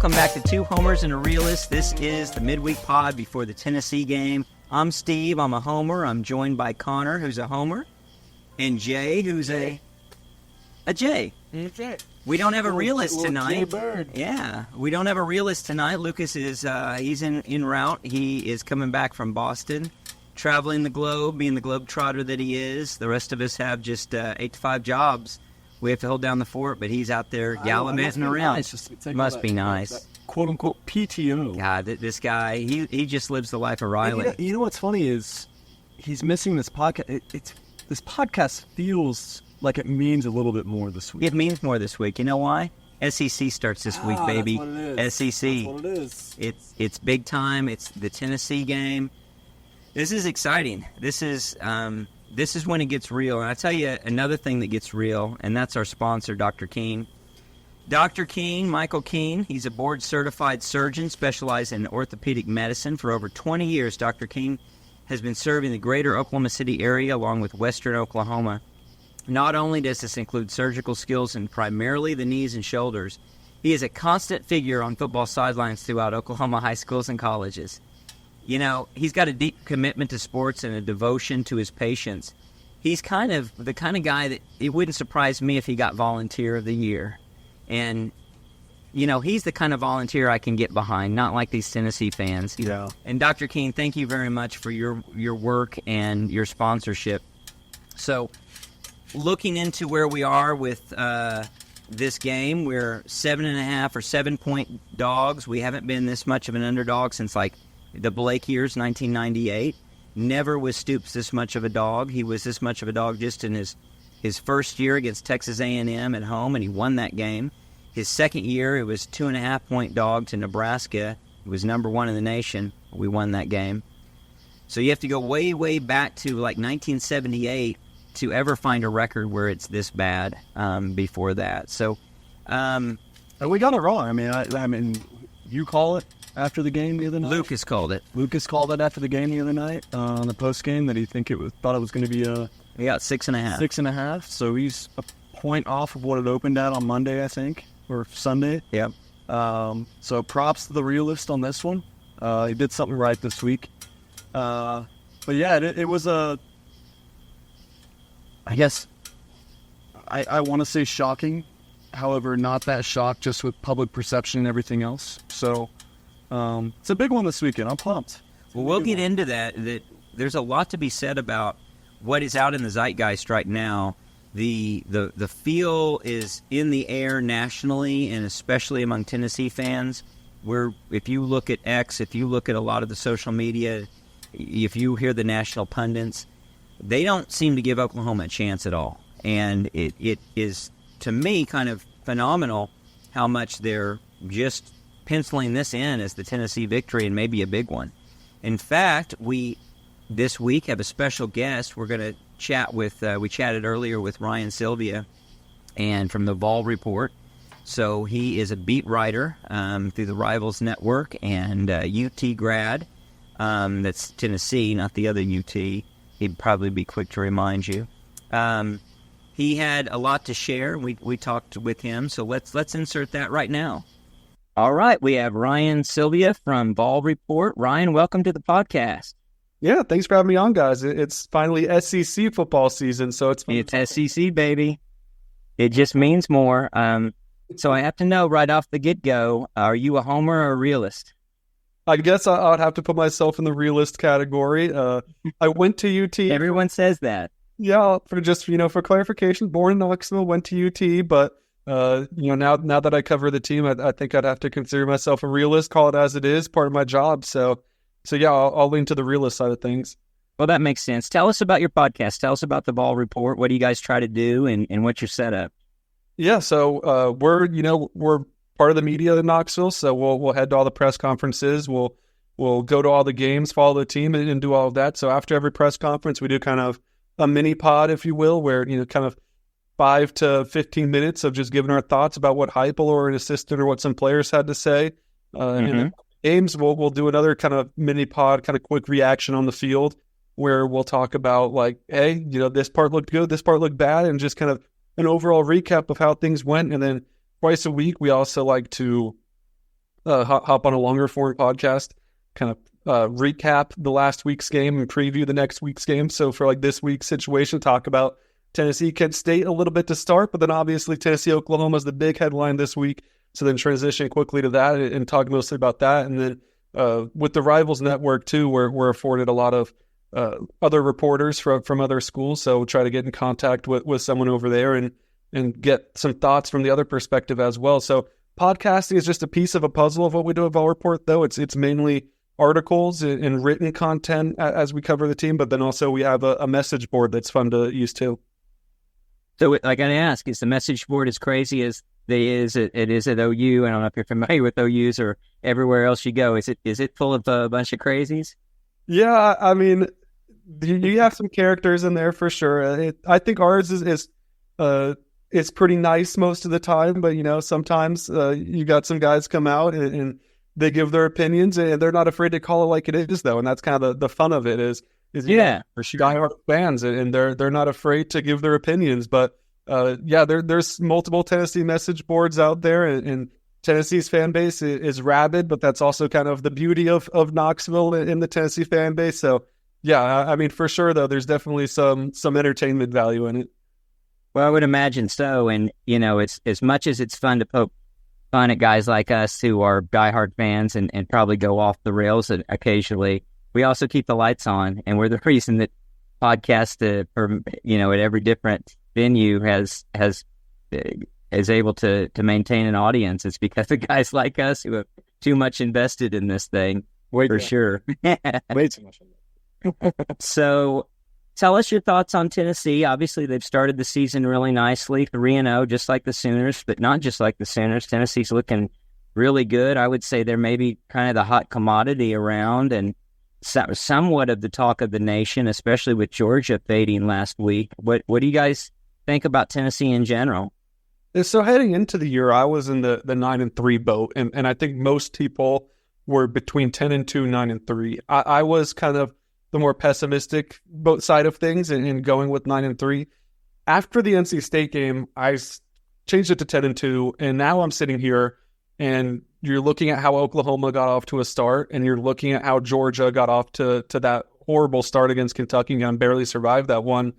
Welcome back to Two Homers and a Realist. This is the midweek pod before the Tennessee game. I'm Steve. I'm a homer. I'm joined by Connor, who's a homer, and Jay, who's a Jay. We don't have a realist tonight. Yeah, we don't have a realist tonight. Lucas is he's en route. He is coming back from Boston, traveling the globe, being the globetrotter that he is. The rest of us have just 8 to 5 jobs. We have to hold down the fort, but he's out there gallivanting around. It must be nice. That quote-unquote PTO. God, this guy, he just lives the life of Riley. You know what's funny is he's missing this podcast. This podcast feels like it means a little bit more this week. It means more this week. You know why? SEC starts this week, baby. That's what it is. SEC. That's what it is. It's big time. It's the Tennessee game. This is exciting. This is when it gets real. And I tell you another thing that gets real, and that's our sponsor, Dr. Kiehn. Dr. Kiehn, Michael Kiehn, he's a board-certified surgeon specialized in orthopedic medicine. For over 20 years, Dr. Kiehn has been serving the greater Oklahoma City area along with western Oklahoma. Not only does this include surgical skills in primarily the knees and shoulders, he is a constant figure on football sidelines throughout Oklahoma high schools and colleges. You know, he's got a deep commitment to sports and a devotion to his patients. He's kind of the kind of guy that it wouldn't surprise me if he got Volunteer of the Year. And, you know, he's the kind of volunteer I can get behind, not like these Tennessee fans. Yeah. And Dr. Kiehn, thank you very much for your work and your sponsorship. So, looking into where we are with this game, we're 7.5 or 7-point dogs. We haven't been this much of an underdog since, like, the Blake years, 1998. Never was Stoops this much of a dog. He was this much of a dog just in his first year against Texas A&M at home, and he won that game. His second year, it was 2.5-point dog to Nebraska. It was number 1 in the nation. We won that game. So you have to go way, way back to like 1978 to ever find a record where it's this bad before that. So we got it wrong. I mean, you call it after the game the other night. Lucas called it. Lucas called it after the game the other night on the post game that he thought it was going to be He got 6.5. 6.5. So he's a point off of what it opened at on Monday, I think, or Sunday. Yep. So props to the realist on this one. He did something right this week. But yeah, it was I guess I want to say shocking. However, not that shocked just with public perception and everything else. So it's a big one this weekend. I'm pumped. Well, we'll get into that. There's a lot to be said about what is out in the zeitgeist right now. The feel is in the air nationally and especially among Tennessee fans. Where if you look at X, if you look at a lot of the social media, if you hear the national pundits, they don't seem to give Oklahoma a chance at all. And it is, to me, kind of phenomenal how much they're just penciling this in as the Tennessee victory and maybe a big one. In fact, we this week have a special guest. We're going to chat with, we chatted earlier with Ryan Sylvia and from the Vol Report. So he is a beat writer through the Rivals Network and UT grad. That's Tennessee, not the other UT. He'd probably be quick to remind you. He had a lot to share. We talked with him, so let's insert that right now. All right, we have Ryan Sylvia from Vol Report. Ryan, welcome to the podcast. Yeah, thanks for having me on, guys. It's finally SEC football season, so it's SEC, baby. It just means more. So I have to know right off the get-go, are you a homer or a realist? I guess I would have to put myself in the realist category. I went to UT. Everyone says that. Yeah, for clarification, born in Knoxville, went to UT, but now that I cover the team, I think I'd have to consider myself a realist, call it as it is, part of my job. So yeah, I'll lean to the realist side of things. Well, that makes sense. Tell us about your podcast. Tell us about the Vol Report. What do you guys try to do, and what's your setup? Yeah, so we're part of the media in Knoxville, so we'll head to all the press conferences. We'll go to all the games, follow the team, and do all of that. So after every press conference, we do kind of a mini pod, if you will, where kind of 5 to 15 minutes of just giving our thoughts about what Heupel or an assistant or what some players had to say. And in the games, we'll do another kind of mini pod, kind of quick reaction on the field, where we'll talk about like, hey, this part looked good, this part looked bad, and just kind of an overall recap of how things went. And then twice a week, we also like to hop on a longer form podcast, kind of recap the last week's game and preview the next week's game. So for like this week's situation, talk about Tennessee, Kent State a little bit to start, but then obviously Tennessee, Oklahoma is the big headline this week. So then transition quickly to that and talk mostly about that. And then with the Rivals Network too, we're afforded a lot of other reporters from other schools. So we'll try to get in contact with someone over there and get some thoughts from the other perspective as well. So podcasting is just a piece of a puzzle of what we do at Vol Report, though. It's mainly articles and written content as we cover the team, but then also we have a message board that's fun to use too. So I got to ask, is the message board as crazy as it is at OU? I don't know if you're familiar with OUs or everywhere else you go. Is it full of a bunch of crazies? Yeah, I mean, you have some characters in there for sure. I think ours is pretty nice most of the time, but sometimes you got some guys come out and they give their opinions, and they're not afraid to call it like it is, though, and that's kind of the fun of it is for sure. Diehard fans, and they're not afraid to give their opinions. But there's multiple Tennessee message boards out there, and Tennessee's fan base is rabid, but that's also kind of the beauty of Knoxville in the Tennessee fan base. So yeah, I mean, for sure though, there's definitely some entertainment value in it. Well, I would imagine so, and it's as much as it's fun to poke fun at guys like us who are diehard fans and probably go off the rails occasionally. We also keep the lights on, and we're the reason that podcast at every different venue is able to maintain an audience. It's because of guys like us who have too much invested in this thing, sure. Way too much. So tell us your thoughts on Tennessee. Obviously, they've started the season really nicely, 3-0, just like the Sooners, but not just like the Sooners. Tennessee's looking really good. I would say they're maybe kind of the hot commodity around and somewhat of the talk of the nation, especially with Georgia fading last week. What do you guys think about Tennessee in general? So heading into the year, I was in the 9-3 boat, and I think most people were between 10-2, 9-3. I was kind of the more pessimistic boat side of things and going with 9-3. After the NC State game, I changed it to 10-2, and now I'm sitting here, and you're looking at how Oklahoma got off to a start, and you're looking at how Georgia got off to that horrible start against Kentucky and barely survived that one.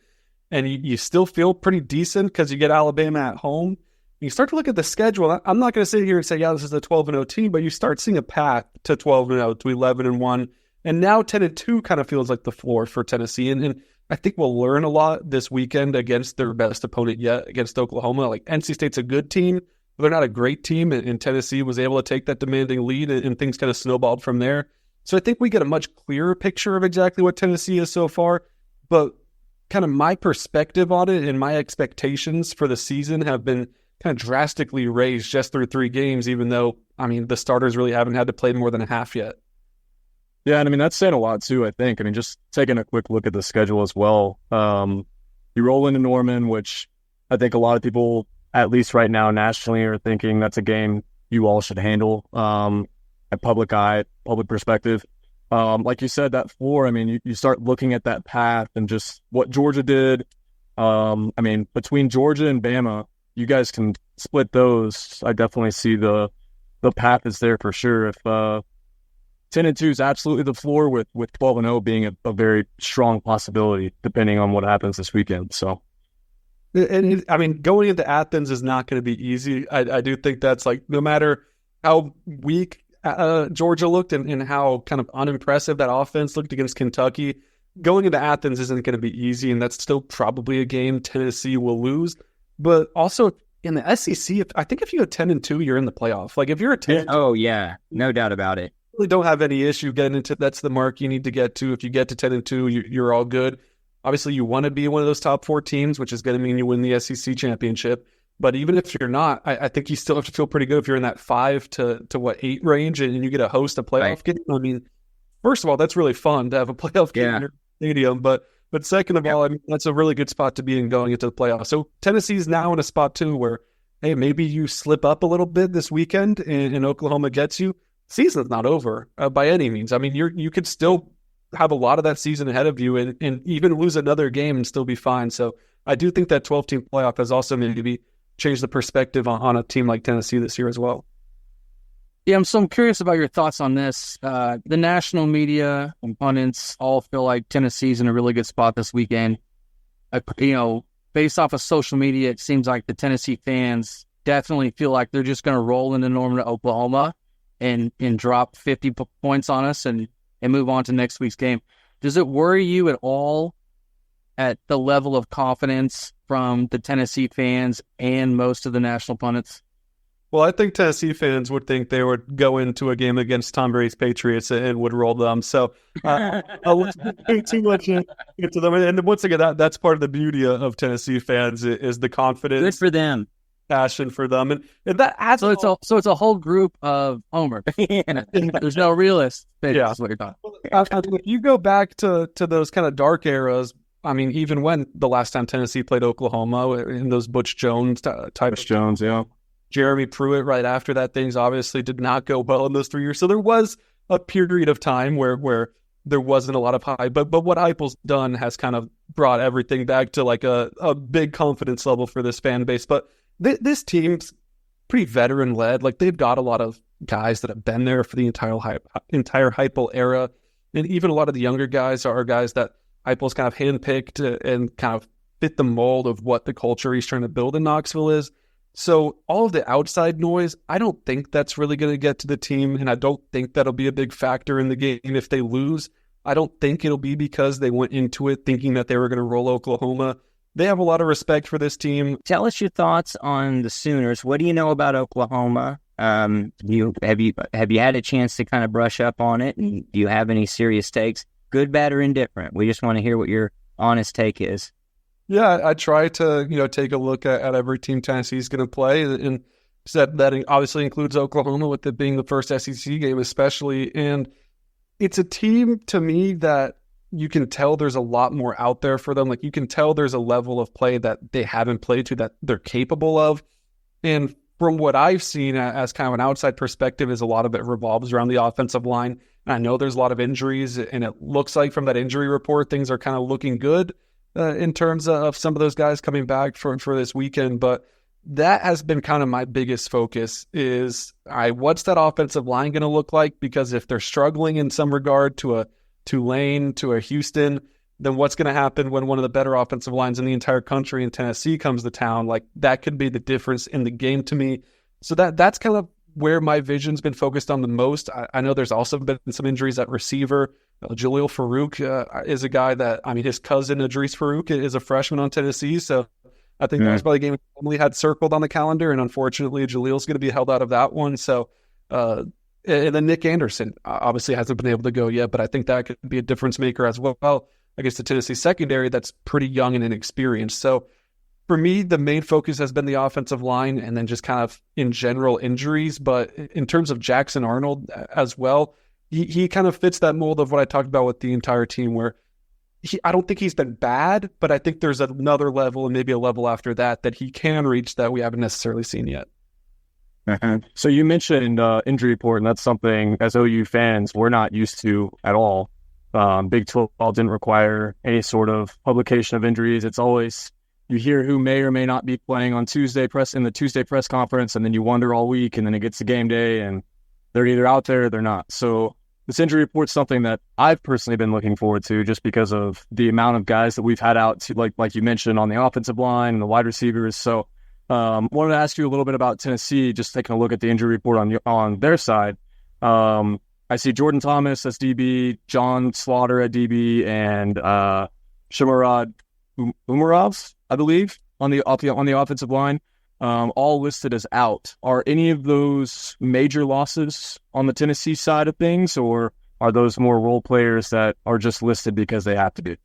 And you still feel pretty decent because you get Alabama at home. You start to look at the schedule. I'm not going to sit here and say, yeah, this is a 12-0 team, but you start seeing a path to 12-0, to 11-1. And now 10-2 kind of feels like the floor for Tennessee. And I think we'll learn a lot this weekend against their best opponent yet, against Oklahoma. Like, NC State's a good team, but they're not a great team. And Tennessee was able to take that demanding lead, and things kind of snowballed from there. So I think we get a much clearer picture of exactly what Tennessee is so far. But kind of my perspective on it and my expectations for the season have been kind of drastically raised just through 3 games, even though, I mean, the starters really haven't had to play more than a half yet. Yeah, and I mean, that's saying a lot too, I think. I mean, just taking a quick look at the schedule as well. You roll into Norman, which I think a lot of people, at least right now nationally, are thinking that's a game you all should handle at public eye, public perspective. Like you said, that floor, I mean, you start looking at that path and just what Georgia did. I mean, between Georgia and Bama, you guys can split those. I definitely see the path is there for sure. If 10-2 is absolutely the floor, with 12-0 being a very strong possibility, depending on what happens this weekend. So, I mean, going into Athens is not going to be easy. I do think that's like, no matter how weak Georgia looked and how kind of unimpressive that offense looked against Kentucky, going into Athens isn't going to be easy, and that's still probably a game Tennessee will lose. But also in the SEC, I think if you go 10-2, you're in the playoff. Like, if you're a 10, oh yeah, no doubt about it. Really don't have any issue getting into. That's the mark you need to get to. If you get to 10-2, you're all good. Obviously, you want to be one of those top 4 teams, which is going to mean you win the SEC championship. But even if you're not, I think you still have to feel pretty good if you're in that 5 to 8 range, and you get to host a playoff game. I mean, first of all, that's really fun to have a playoff game in your stadium. But second of all, I mean, that's a really good spot to be in going into the playoffs. So Tennessee's now in a spot too where, hey, maybe you slip up a little bit this weekend and Oklahoma gets you. Season's not over by any means. I mean, you could still have a lot of that season ahead of you and even lose another game and still be fine. So I do think that 12-team playoff has also maybe changed the perspective on a team like Tennessee this year as well. Yeah, I'm curious about your thoughts on this. The national media and pundits all feel like Tennessee's in a really good spot this weekend. Based off of social media, it seems like the Tennessee fans definitely feel like they're just going to roll into Norman, Oklahoma, and drop 50 points on us and move on to next week's game. Does it worry you at all at the level of confidence from the Tennessee fans and most of the national pundits? Well, I think Tennessee fans would think they would go into a game against Tom Brady's Patriots and would roll them. So I'll not go too much into them. And once again, that's part of the beauty of Tennessee fans is the confidence. Good for them. Passion for them. And that adds so it's a whole group of Homer. There's no realist. Yeah. That's what you're talking. If you go back to those kind of dark eras, I mean, even when the last time Tennessee played Oklahoma in those Butch Jones Jones, yeah. Jeremy Pruitt right after that, things obviously did not go well in those 3 years. So there was a period of time where there wasn't a lot of hype. But what Heupel's done has kind of brought everything back to like a big confidence level for this fan base. But this team's pretty veteran-led. Like, they've got a lot of guys that have been there for the entire Heupel era. And even a lot of the younger guys are guys that Heupel's kind of handpicked and kind of fit the mold of what the culture he's trying to build in Knoxville is. So all of the outside noise, I don't think that's really going to get to the team, and I don't think that'll be a big factor in the game if they lose. I don't think it'll be because they went into it thinking that they were going to roll Oklahoma. They have a lot of respect for this team. Tell us your thoughts on the Sooners. What do you know about Oklahoma? Have you had a chance to kind of brush up on it? And do you have any serious takes, good, bad, or indifferent? We just want to hear what your honest take is. Yeah, I try to take a look at every team Tennessee's going to play, and that obviously includes Oklahoma, with it being the first SEC game especially. And it's a team to me that you can tell there's a lot more out there for them. Like, you can tell there's a level of play that they haven't played to that they're capable of. And from what I've seen as kind of an outside perspective, is a lot of it revolves around the offensive line. And I know there's a lot of injuries, and it looks like from that injury report, things are kind of looking good in terms of some of those guys coming back for this weekend. But that has been kind of my biggest focus is, what's that offensive line going to look like? Because if they're struggling in some regard to a Tulane, to a Houston, then what's going to happen when one of the better offensive lines in the entire country in Tennessee comes to town? Like, that could be the difference in the game to me. So that's kind of where my vision's been focused on the most. I know there's also been some injuries at receiver. Jaleel Farouk is a guy that, his cousin Idris Farouk is a freshman on Tennessee, so I think that was probably a game Emily had circled on the calendar, and unfortunately Jaleel's going to be held out of that one. So, and then Nick Anderson obviously hasn't been able to go yet, but I think that could be a difference maker as well against the Tennessee secondary that's pretty young and inexperienced. So for me, the main focus has been the offensive line and then just kind of in general injuries. But in terms of Jackson Arnold as well, he kind of fits that mold of what I talked about with the entire team, where I don't think he's been bad, but I think there's another level and maybe a level after that he can reach that we haven't necessarily seen yet. So you mentioned injury report, and that's something as OU fans we're not used to at all. Big 12 didn't require any sort of publication of injuries. It's always you hear who may or may not be playing on in the Tuesday press conference, and then you wonder all week, and then it gets to game day, and they're either out there or they're not. So this injury report's something that I've personally been looking forward to, just because of the amount of guys that we've had out to, like you mentioned, on the offensive line and the wide receivers. So wanted to ask you a little bit about Tennessee, just taking a look at the injury report on their side. I see Jordan Thomas as DB, John Slaughter at DB, and Shamarad Umarov, I believe, on the offensive line, all listed as out. Are any of those major losses on the Tennessee side of things, or are those more role players that are just listed because they have to be?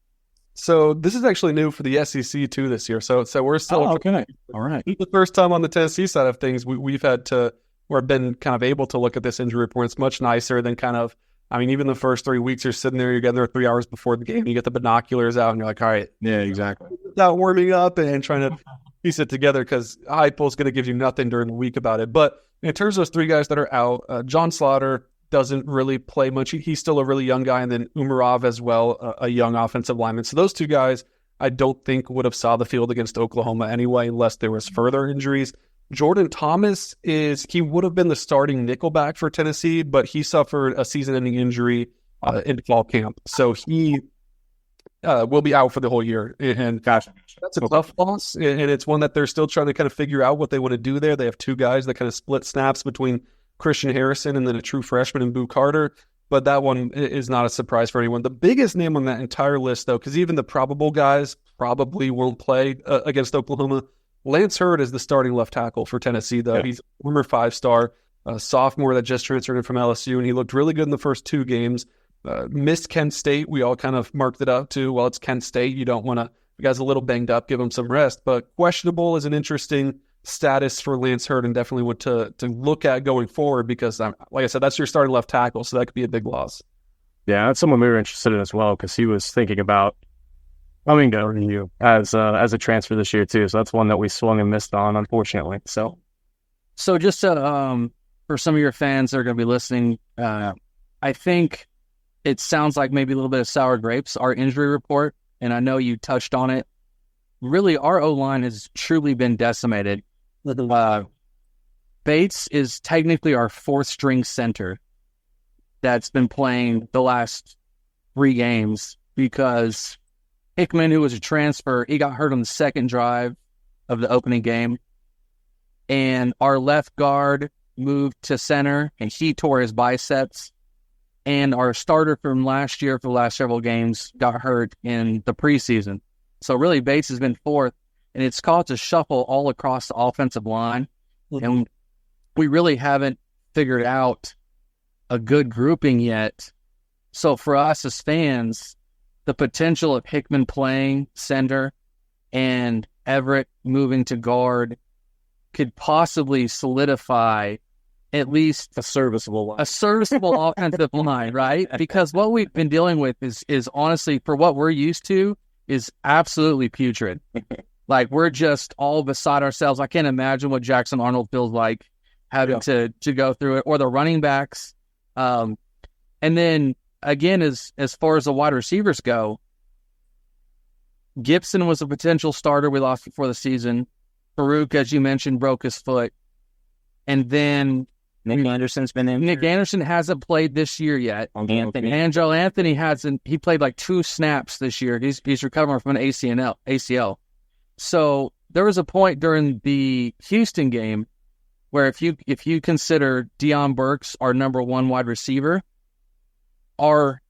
So this is actually new for the SEC too this year. So we're still okay. All right. The first time on the Tennessee side of things, we've had to or been kind of able to look at this injury report. It's much nicer than kind of, even the first 3 weeks you're sitting there, you get there 3 hours before the game, you get the binoculars out, and you're like, all right, yeah, exactly. Not warming up and trying to piece it together, because Heupel's going to give you nothing during the week about it. But in terms of those 3 guys that are out, John Slaughter doesn't really play much. He's still a really young guy, and then Umarov as well, a young offensive lineman. So those 2 guys I don't think would have saw the field against Oklahoma anyway, unless there was further injuries. Jordan Thomas he would have been the starting nickelback for Tennessee, but he suffered a season-ending injury in fall camp. So he will be out for the whole year. And that's a tough loss, and it's one that they're still trying to kind of figure out what they want to do there. They have two guys that kind of split snaps between Christian Harrison and then a true freshman in Boo Carter. But that one is not a surprise for anyone. The biggest name on that entire list, though, because even the probable guys probably won't play against Oklahoma, Lance Hurd is the starting left tackle for Tennessee, though. Yeah. He's a former 5-star sophomore that just transferred in from LSU, and he looked really good in the first 2 games. Missed Kent State. We all kind of marked it up too. Well, it's Kent State. You don't want to, the guy's a little banged up, give him some rest. But questionable is an interesting status for Lance Hurd, and definitely want to look at going forward because, like I said, that's your starting left tackle, so that could be a big loss. Yeah, that's someone we were interested in as well because he was thinking about coming to OU as a transfer this year too. So that's one that we swung and missed on, unfortunately. So just to, for some of your fans that are going to be listening, I think it sounds like maybe a little bit of sour grapes, our injury report, and I know you touched on it. Really, our O-line has truly been decimated. Bates is technically our 4th-string center that's been playing the last 3 games because Hickman, who was a transfer, he got hurt on the 2nd drive of the opening game, and our left guard moved to center, and he tore his biceps. And our starter from last year for the last several games got hurt in the preseason. So really Bates has been 4th, and it's caused a shuffle all across the offensive line. Mm-hmm. And we really haven't figured out a good grouping yet. So for us as fans, the potential of Hickman playing center and Everett moving to guard could possibly solidify at least a serviceable offensive line, right? Because what we've been dealing with is honestly, for what we're used to, is absolutely putrid. Like, we're just all beside ourselves. I can't imagine what Jackson Arnold feels like having to go through it, or the running backs. And then again, as far as the wide receivers go, Gibson was a potential starter we lost before the season. Farouk, as you mentioned, broke his foot. And then Nick Anderson's been in. Nick Anderson hasn't played this year yet. Angelo Anthony hasn't. He played like 2 snaps this year. He's recovering from an ACL. So there was a point during the Houston game where if you consider Deion Burks our number 1 wide receiver, our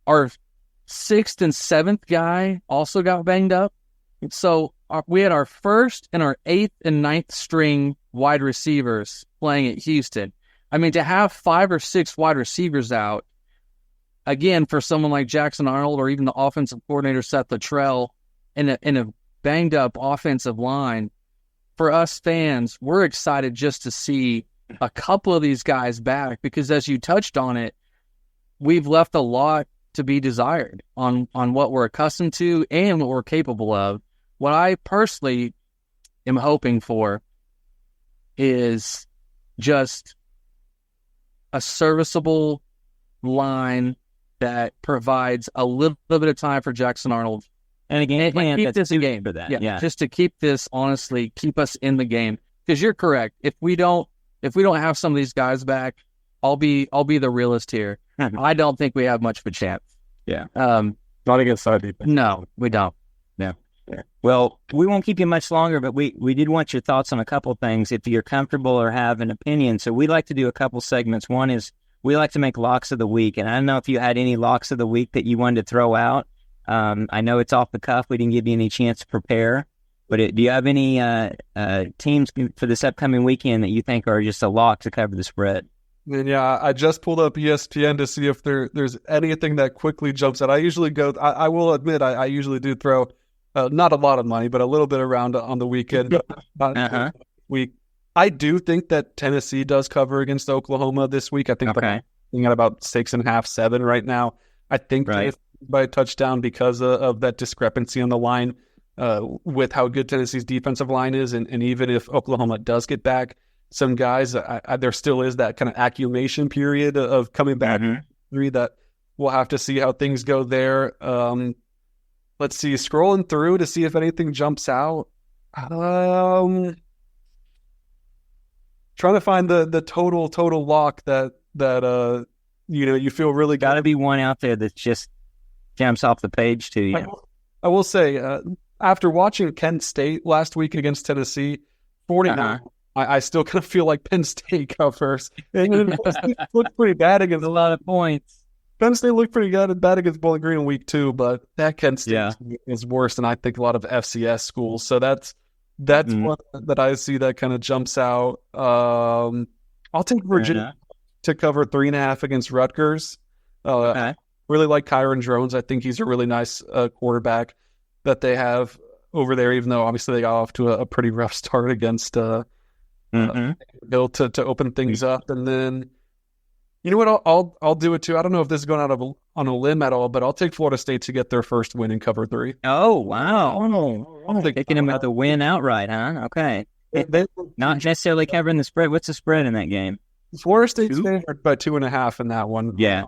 6th and 7th guy also got banged up. So we had our 1st and our 8th and 9th string wide receivers playing at Houston. I mean, to have 5 or 6 wide receivers out, again, for someone like Jackson Arnold or even the offensive coordinator Seth Luttrell in a banged up offensive line, for us fans, we're excited just to see a couple of these guys back because, as you touched on it, we've left a lot to be desired on what we're accustomed to and what we're capable of. What I personally am hoping for is just a serviceable line that provides a little bit of time for Jackson Arnold. And again, keep this in game for that. Yeah, just to keep this, honestly, keep us in the game. Because you're correct. If we don't have some of these guys back, I'll be the realist here. I don't think we have much of a chance. Yeah. Not against side defense. No, we don't. No. Well, we won't keep you much longer, but we did want your thoughts on a couple of things if you're comfortable or have an opinion. So we like to do a couple segments. One is we like to make locks of the week, and I don't know if you had any locks of the week that you wanted to throw out. I know it's off the cuff. We didn't give you any chance to prepare, but do you have any teams for this upcoming weekend that you think are just a lock to cover the spread? And yeah, I just pulled up ESPN to see if there's anything that quickly jumps out. I usually go. I will admit, I usually do throw not a lot of money, but a little bit around on the weekend. Week. I do think that Tennessee does cover against Oklahoma this week. I think they're at about 6.5, 7 right now. I think by a touchdown because of that discrepancy on the line with how good Tennessee's defensive line is, and even if Oklahoma does get back some guys, there still is that kind of accumulation period of coming back. That we'll have to see how things go there. Let's see, scrolling through to see if anything jumps out. trying to find the total lock that you feel really Got to good. be one out there that just jumps off the page to you. I will say, after watching Kent State last week against Tennessee, 49, I still kind of feel like Penn State covers. And Penn State looked pretty bad against a lot of points. Penn State looked pretty bad against Bowling Green in week 2, but that Kent State is worse than I think a lot of FCS schools. So that's one that I see that kind of jumps out. I'll take Virginia to cover 3.5 against Rutgers. Really like Kyron Drones. I think he's a really nice quarterback that they have over there, even though obviously they got off to a pretty rough start against Bill to open things up. And then, you know what? I'll do it too. I don't know if this is going out on a limb at all, but I'll take Florida State to get their first win in cover 3. Oh, wow. Taking them at the win outright, huh? Okay. Not necessarily covering the spread. What's the spread in that game? Florida State's favored by 2.5 in that one. Yeah.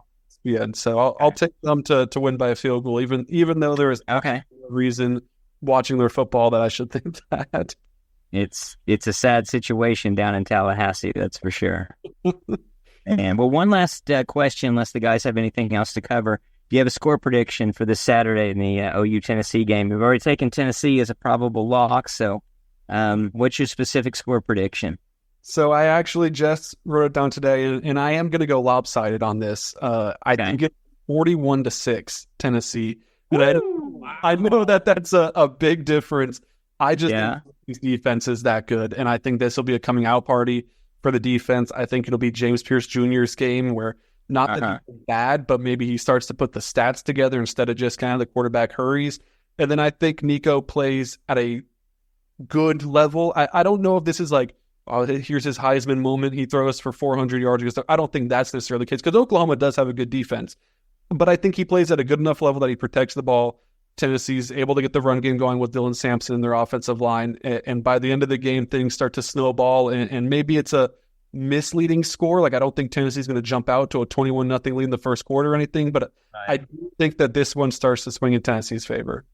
So I'll take them to win by a field goal, even though there is no reason watching their football that I should think that. It's a sad situation down in Tallahassee, that's for sure. And one last question, unless the guys have anything else to cover. Do you have a score prediction for this Saturday in the OU Tennessee game? We've already taken Tennessee as a probable lock, so what's your specific score prediction? So I actually just wrote it down today, and I am going to go lopsided on this. I think it's 41-6 Tennessee. And I know that's a big difference. I just think this defense is that good, and I think this will be a coming out party for the defense. I think it'll be James Pierce Jr.'s game where not that he's bad, but maybe he starts to put the stats together instead of just kind of the quarterback hurries. And then I think Nico plays at a good level. I don't know if this is like, here's his Heisman moment. He throws for 400 yards. I don't think that's necessarily the case because Oklahoma does have a good defense. But I think he plays at a good enough level that he protects the ball. Tennessee's able to get the run game going with Dylan Sampson in their offensive line. And by the end of the game, things start to snowball. And maybe it's a misleading score. Like, I don't think Tennessee's going to jump out to a 21-0 lead in the first quarter or anything. But I do think that this one starts to swing in Tennessee's favor.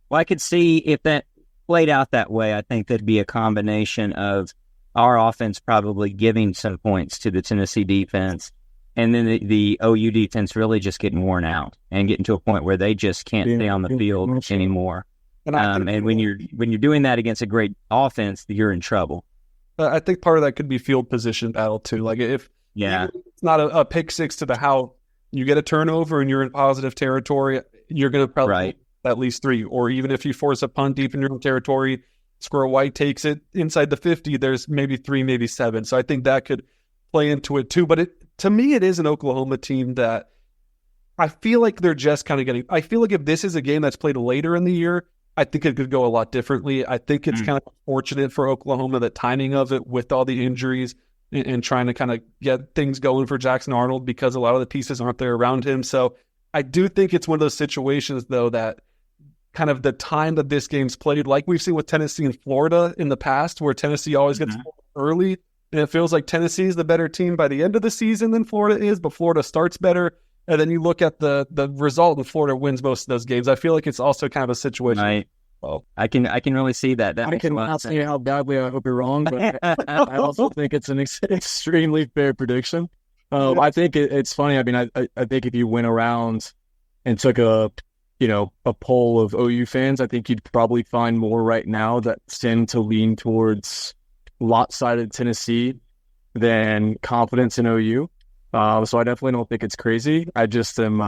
Well, I could see if that played out that way, I think there'd be a combination of our offense probably giving some points to the Tennessee defense, and then the OU defense really just getting worn out and getting to a point where they just can't stay on the field anymore. And when you're doing that against a great offense, you're in trouble. I think part of that could be field position battle too. Like if it's not a pick six to the house, you get a turnover and you're in positive territory, you're going to probably at least 3. Or even if you force a punt deep in your own territory, Squirrel White takes it inside the 50, there's maybe 3, maybe 7. So I think that could play into it too. But to me, it is an Oklahoma team that I feel like they're just kind of getting – I feel like if this is a game that's played later in the year, I think it could go a lot differently. I think it's kind of fortunate for Oklahoma, the timing of it with all the injuries and trying to kind of get things going for Jackson Arnold because a lot of the pieces aren't there around him. So I do think it's one of those situations, though, that kind of the time that this game's played, like we've seen with Tennessee and Florida in the past, where Tennessee always gets early, and it feels like Tennessee is the better team by the end of the season than Florida is, but Florida starts better. And then you look at the result, and Florida wins most of those games. I feel like it's also kind of a situation. Right. Well, I can really see that. I can not say how badly I hope you're wrong, but I also think it's an extremely fair prediction. I think it's funny. I mean, I think if you went around and took a poll of OU fans, I think you'd probably find more right now that tend to lean towards lopsided Tennessee than confidence in OU. So I definitely don't think it's crazy. I just am.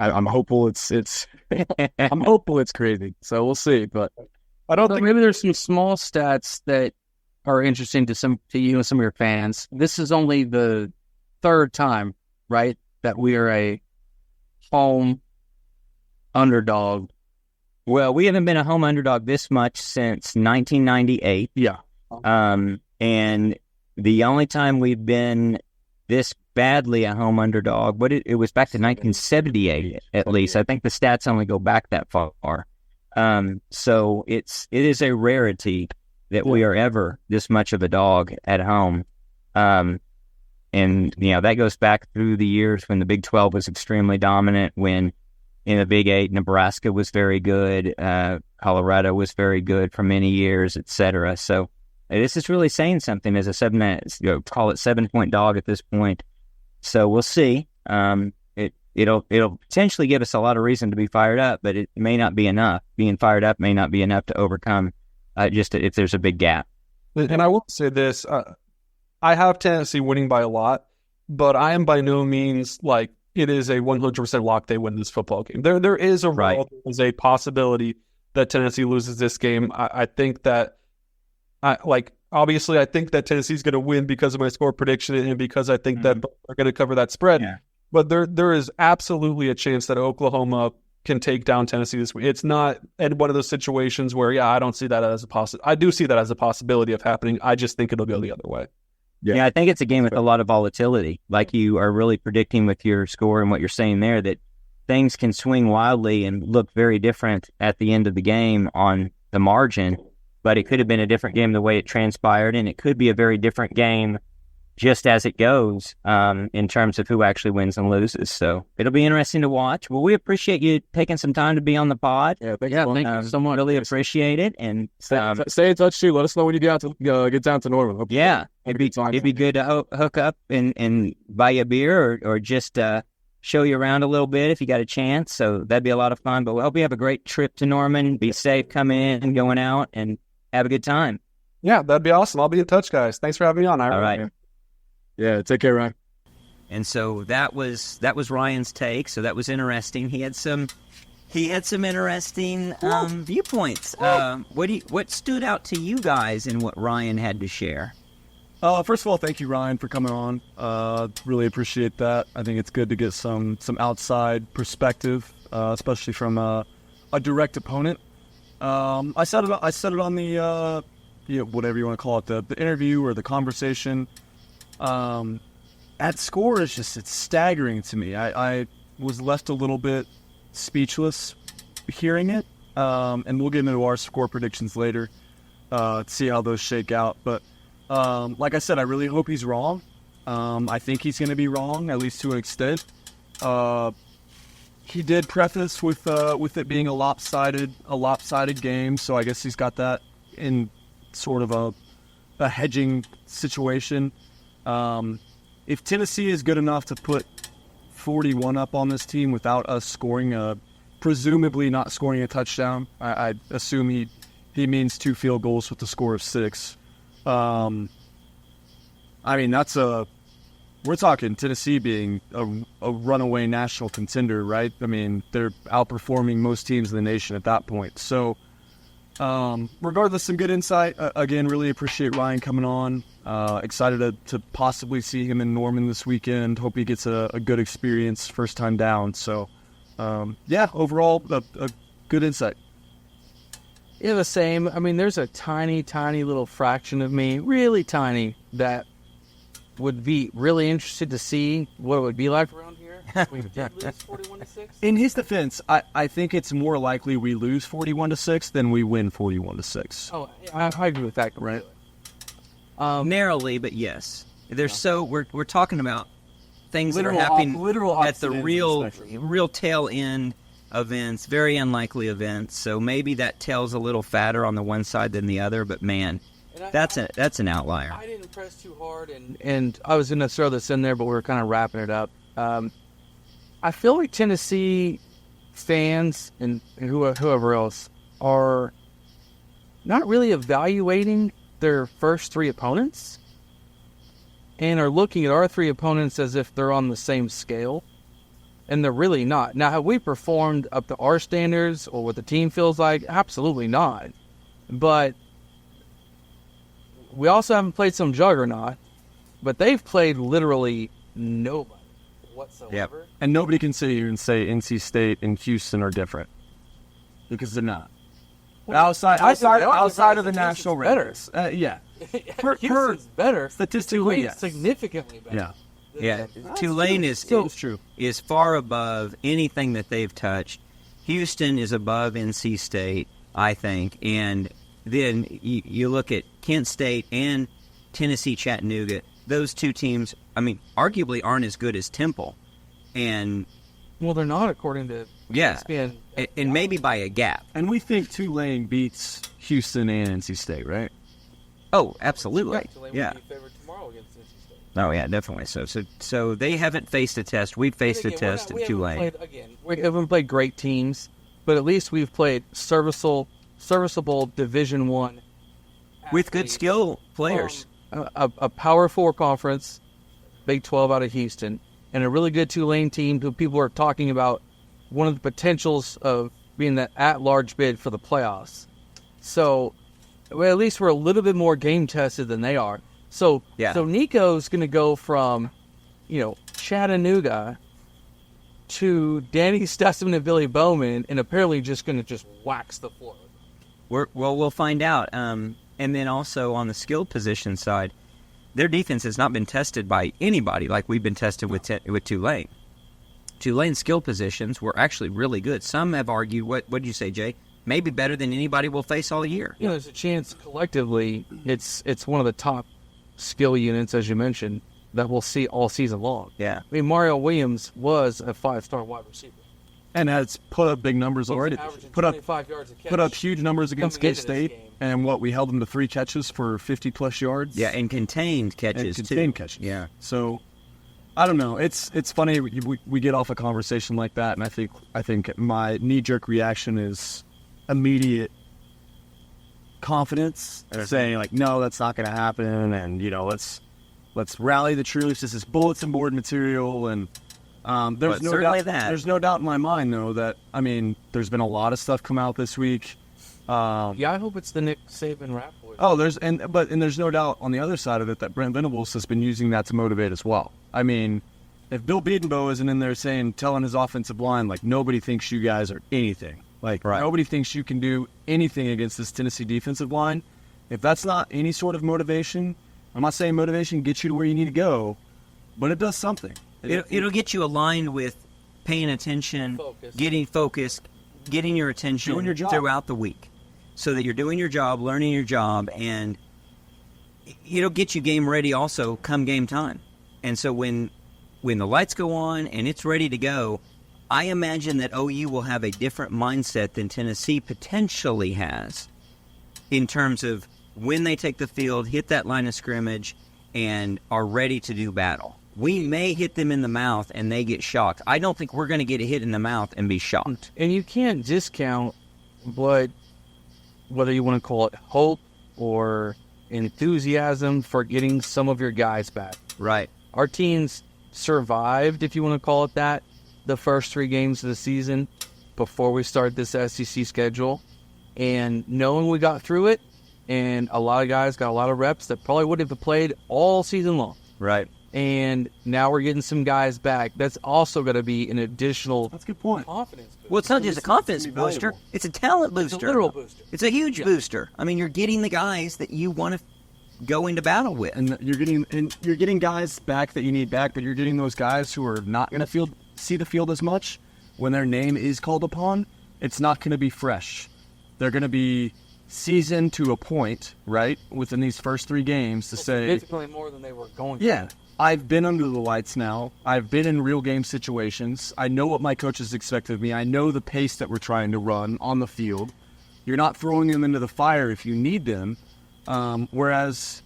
I'm hopeful it's I'm hopeful it's crazy. So we'll see. But I don't think maybe there's some small stats that are interesting to you and some of your fans. This is only the 3rd time, right, that we are a home underdog. Well, we haven't been a home underdog this much since 1998. Yeah. And the only time we've been this badly a home underdog, but it was back to 1978 at least. I think the stats only go back that far. So it is a rarity that we are ever this much of a dog at home. And that goes back through the years when the Big 12 was extremely dominant, when in the Big 8, Nebraska was very good, Colorado was very good for many years, etc. So this is really saying something as a call it 7-point dog at this point. So we'll see. It'll potentially give us a lot of reason to be fired up, but it may not be enough. Being fired up may not be enough to overcome just if there's a big gap. And I will say this: I have Tennessee winning by a lot, but I am by no means like it is a 100% lock they win this football game. There is there is a possibility that Tennessee loses this game. I think that obviously I think that Tennessee's going to win because of my score prediction and because I think that they're going to cover that spread. Yeah. But there is absolutely a chance that Oklahoma can take down Tennessee this week. It's not in one of those situations where, I don't see that as a possibility. I do see that as a possibility of happening. I just think it'll go the other way. Yeah, I think it's a game with a lot of volatility. Like you are really predicting with your score and what you're saying there, that things can swing wildly and look very different at the end of the game on the margin. But it could have been a different game the way it transpired, and it could be a very different game just as it goes in terms of who actually wins and loses. So it'll be interesting to watch. Well, we appreciate you taking some time to be on the pod. Yeah, thank you so much. Really appreciate it. And stay in touch too. Let us know when you get down to Norman. It'd be good to hook up and buy you a beer or just show you around a little bit if you got a chance. So that'd be a lot of fun. But we hope you have a great trip to Norman. Be safe coming in and going out, and have a good time. Yeah, that'd be awesome. I'll be in touch, guys. Thanks for having me on. All right. Yeah, take care, Ryan. And so that was Ryan's take. So that was interesting. He had some interesting viewpoints. What stood out to you guys in what Ryan had to share? First of all, thank you, Ryan, for coming on. Really appreciate that. I think it's good to get some outside perspective, especially from a direct opponent. I said it on the whatever you want to call it, the interview or the conversation. That score is it's staggering to me. I was left a little bit speechless hearing it, and we'll get into our score predictions later to see how those shake out. But like I said, I really hope he's wrong. I think he's going to be wrong, at least to an extent. He did preface with it being a lopsided game, so I guess he's got that in sort of a hedging situation. If Tennessee is good enough to put 41 up on this team without us scoring presumably not scoring a touchdown, I assume he means 2 field goals with the score of 6. I mean, we're talking Tennessee being a runaway national contender, right? I mean, they're outperforming most teams in the nation at that point. So, regardless, some good insight. Again, really appreciate Ryan coming on. Excited to possibly see him in Norman this weekend. Hope he gets a good experience first time down. So, overall, a good insight. Yeah, the same. I mean, there's a tiny, tiny little fraction of me, really tiny, that would be really interested to see what it would be like around here. We did lose 41-6. In his defense, I think it's more likely we lose 41-6 than we win 41-6. Oh, I agree with that. Right. Narrowly, but yes. We're talking about things that are happening at the real tail end events, very unlikely events. So maybe that tail's a little fatter on the one side than the other, but man, that's an outlier. I didn't press too hard, and I was going to throw this in there, but we were kind of wrapping it up. I feel like Tennessee fans and whoever else are not really evaluating their first 3 opponents and are looking at our 3 opponents as if they're on the same scale, and they're really not. Now, have we performed up to our standards or what the team feels like? Absolutely not. But we also haven't played some juggernaut, but they've played literally nobody whatsoever. Yep. And nobody can sit here and say NC State and Houston are different, because they're not. Well, outside of the national records. Houston's better. Statistically, yes. Significantly better. Yeah. Tulane is far above anything that they've touched. Houston is above NC State, I think. And then you look at Kent State and Tennessee Chattanooga. Those 2 teams, I mean, arguably aren't as good as Temple. And well, they're not, according to ESPN. And maybe by a gap. And we think Tulane beats Houston and NC State, right? Oh, absolutely. Tulane Yeah. would be favored tomorrow against Tennessee State. Oh, yeah, definitely. So they haven't faced a test. We've faced a Again, test at Tulane. We haven't played great teams, but at least we've played serviceable Division I With good athletes skill players. from a Power 4 conference, Big 12 out of Houston, and a really good Tulane team who people are talking about one of the potentials of being that at-large bid for the playoffs. So, well, at least we're a little bit more game tested than they are. So Nico's going to go from, Chattanooga to Danny Stutzman and Billy Bowman, and apparently just going to just wax the floor. We'll find out. And then also on the skill position side, their defense has not been tested by anybody like we've been tested with Tulane. Tulane's skill positions were actually really good. Some have argued, what did you say, Jay? Maybe better than anybody will face all year. There's a chance collectively it's one of the top skill units, as you mentioned, that we'll see all season long. Yeah. I mean, Mario Williams was a 5-star wide receiver. And has put up big numbers already. Put up 25 yards a catch. Put up huge numbers against Coming K-State. into this game. And we held them to 3 catches for 50-plus yards. Yeah, and contained catches, Contained too. catches. Yeah. So, I don't know. It's funny we get off a conversation like that, and I think my knee-jerk reaction is immediate confidence, saying like, no, that's not going to happen, and let's rally the troops. This is bulletin board material, and there's no doubt. There's no doubt in my mind, though, that there's been a lot of stuff come out this week. I hope it's the Nick Saban rap boys. Oh, there's no doubt on the other side of it that Brent Venables has been using that to motivate as well. I mean, if Bill Bedenbaugh isn't in there telling his offensive line, like, nobody thinks you guys are anything. Like, nobody thinks you can do anything against this Tennessee defensive line. If that's not any sort of motivation, I'm not saying motivation gets you to where you need to go, but it does something. It'll get you aligned with paying attention, getting focused, getting your attention Doing your job. throughout the week, so that you're doing your job, learning your job, and it'll get you game ready also come game time. And so when the lights go on and it's ready to go, I imagine that OU will have a different mindset than Tennessee potentially has in terms of when they take the field, hit that line of scrimmage, and are ready to do battle. We may hit them in the mouth and they get shocked. I don't think we're going to get a hit in the mouth and be shocked. And you can't discount whether you want to call it hope or enthusiasm for getting some of your guys back. Right. Our teams survived, if you want to call it that, the first 3 games of the season before we start this SEC schedule. And knowing we got through it, and a lot of guys got a lot of reps that probably would have played all season long. Right. And now we're getting some guys back. That's also going to be an additional That's a good point. confidence boost. Well, it's not just a confidence It's gonna be booster. valuable. It's a talent booster. It's a literal booster. It's a huge booster. I mean, you're getting the guys that you want to go into battle with. And you're getting guys back that you need back, but you're getting those guys who are not going to see the field as much when their name is called upon. It's not going to be fresh. They're going to be seasoned to a point, right, within these first 3 games to say, Significantly more than they were going to. yeah, I've been under the lights now. I've been in real game situations. I know what my coaches expect of me. I know the pace that we're trying to run on the field. You're not throwing them into the fire if you need them. Whereas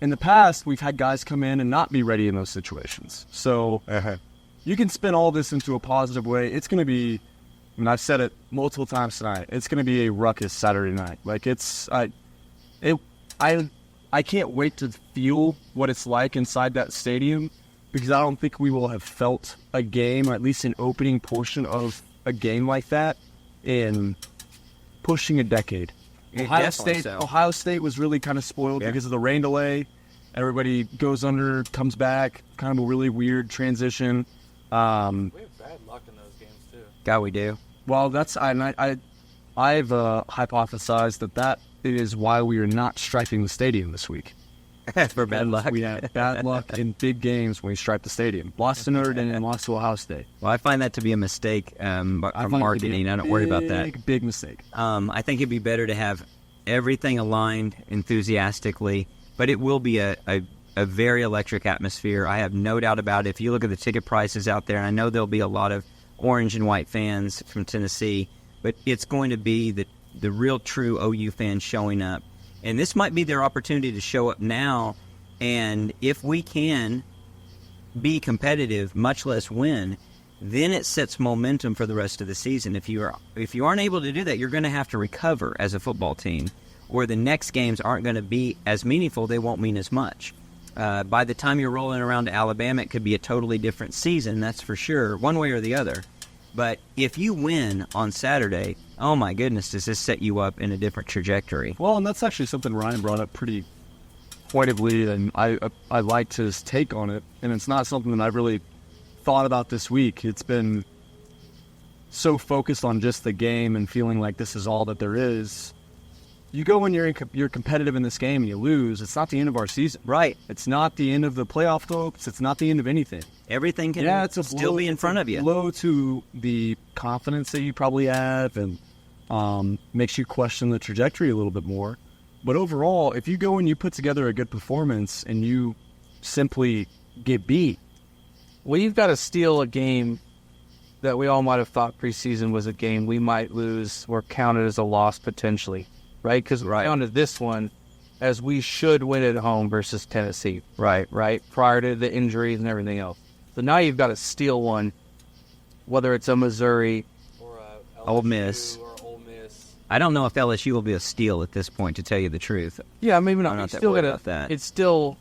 in the past, we've had guys come in and not be ready in those situations. So you can spin all this into a positive way. It's going to be, and I've said it multiple times tonight, it's going to be a ruckus Saturday night. Like, I can't wait to feel what it's like inside that stadium, because I don't think we will have felt a game, or at least an opening portion of a game like that, in pushing a decade. Ohio State was really kind of spoiled because of the rain delay. Everybody goes under, comes back, kind of a really weird transition. We have bad luck in those games, too. God, we do. Well, I've hypothesized that is why we are not striping the stadium this week. For bad luck. We have bad luck in big games when we stripe the stadium. Lost to Notre Dame and lost to Ohio State. Well, I find that to be a mistake from marketing. I don't worry about that. Big mistake. I think it'd be better to have everything aligned enthusiastically, but it will be a very electric atmosphere. I have no doubt about it. If you look at the ticket prices out there, I know there'll be a lot of orange and white fans from Tennessee, but it's going to be the real true OU fans showing up. And this might be their opportunity to show up now. And if we can be competitive, much less win, then it sets momentum for the rest of the season. If you aren't able to do that, you're going to have to recover as a football team, or the next games aren't going to be as meaningful. They won't mean as much. By the time you're rolling around to Alabama, it could be a totally different season, that's for sure, one way or the other. But if you win on Saturday, oh my goodness, does this set you up in a different trajectory? Well, and that's actually something Ryan brought up pretty pointedly, and I liked his take on it. And it's not something that I've really thought about this week. It's been so focused on just the game and feeling like this is all that there is. You go when you're competitive in this game and you lose, it's not the end of our season. Right. It's not the end of the playoff hopes. It's not the end of anything. Everything can still be in front of you. Blow to the confidence that you probably have, and makes you question the trajectory a little bit more. But overall, if you go and you put together a good performance and you simply get beat, well, you've got to steal a game that we all might have thought preseason was a game we might lose or counted as a loss potentially, right? Because we counted this one as we should win at home versus Tennessee, right? Prior to the injuries and everything else. So now you've got to steal one, whether it's a Missouri or a Ole Miss. Or Ole Miss. I don't know if LSU will be a steal at this point, to tell you the truth. Yeah, maybe not. I'm not that worried about that. It's still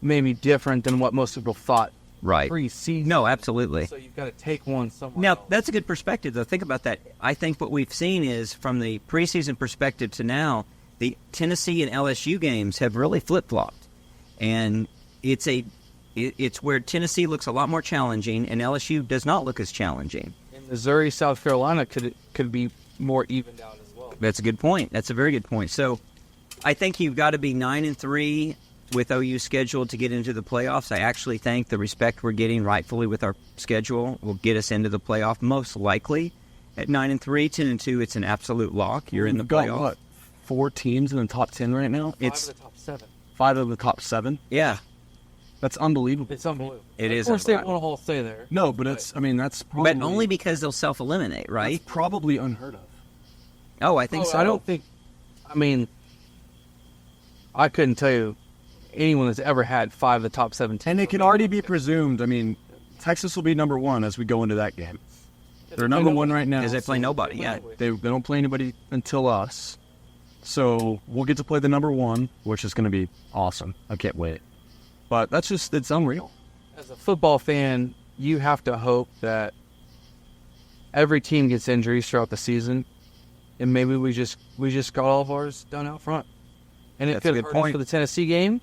maybe different than what most people thought. Right. Preseason. No, absolutely. So you've got to take one somewhere Now, else. that's a good perspective, though. Think about that. I think what we've seen is, from the preseason perspective to now, the Tennessee and LSU games have really flip-flopped. And it's where Tennessee looks a lot more challenging, and LSU does not look as challenging. And Missouri, South Carolina could be more evened out as well. That's a good point. That's a very good point. So I think you've got to be 9-3 with OU scheduled to get into the playoffs. I actually think the respect we're getting rightfully with our schedule will get us into the playoff, most likely. At 9-3, 10-2, it's an absolute lock. You're in the playoff. Got what? 4 teams in the top 10 right now? Five of the top 7. 5 of the top 7? Yeah. That's unbelievable. It's unbelievable. It is Of course, they unbelievable. want to stay there. No, but that's probably... But only because they'll self-eliminate, right? That's probably unheard of. Oh, I think so. I don't think... I mean, I couldn't tell you anyone that's ever had 5 of the top 7 teams. And it can already be presumed. I mean, Texas will be number 1 as we go into that game. They're number 1 right now. Because they play nobody, yeah. They don't play anybody until us. So we'll get to play the number 1, which is going to be awesome. I can't wait. But it's unreal. As a football fan, you have to hope that every team gets injuries throughout the season, and maybe we just got all of ours done out front. And it That's a could good hurt point. us for the Tennessee game,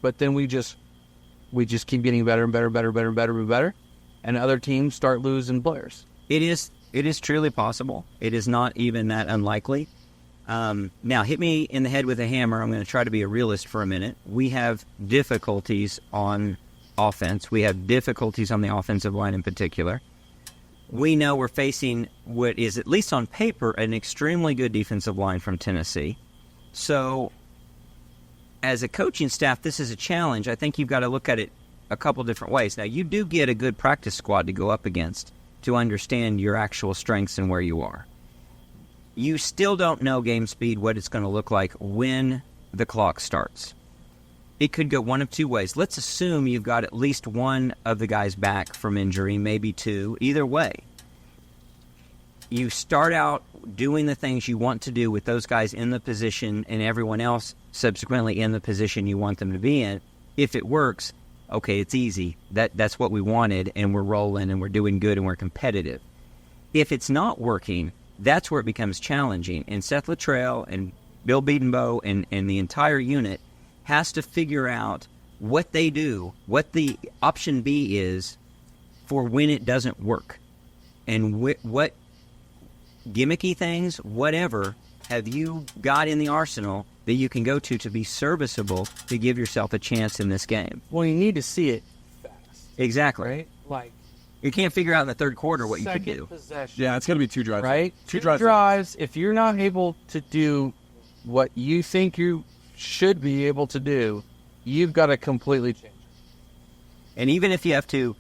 but then we just keep getting better and better, and other teams start losing players. It is truly possible. It is not even that unlikely. Now, hit me in the head with a hammer. I'm going to try to be a realist for a minute. We have difficulties on offense. We have difficulties on the offensive line in particular. We know we're facing what is, at least on paper, an extremely good defensive line from Tennessee. So, as a coaching staff, this is a challenge. I think you've got to look at it a couple different ways. Now, you do get a good practice squad to go up against to understand your actual strengths and where you are. You still don't know game speed, what it's going to look like when the clock starts. It could go one of 2 ways. Let's assume you've got at least one of the guys back from injury, maybe 2. Either way, you start out doing the things you want to do with those guys in the position and everyone else subsequently in the position you want them to be in. If it works, okay, it's easy. That's what we wanted, and we're rolling, and we're doing good, and we're competitive. If it's not working, that's where it becomes challenging. And Seth Luttrell and Bill Bedenbow and the entire unit has to figure out what they do, what the option B is for when it doesn't work. And what gimmicky things, whatever, have you got in the arsenal that you can go to be serviceable to give yourself a chance in this game? Well, you need to see it fast. Exactly. Right? Like, you can't figure out in the third quarter what you could do. Possession, Yeah, it's going to be 2 drives. right? 2 drives. If you're not able to do what you think you should be able to do, you've got to completely change. And even if you have to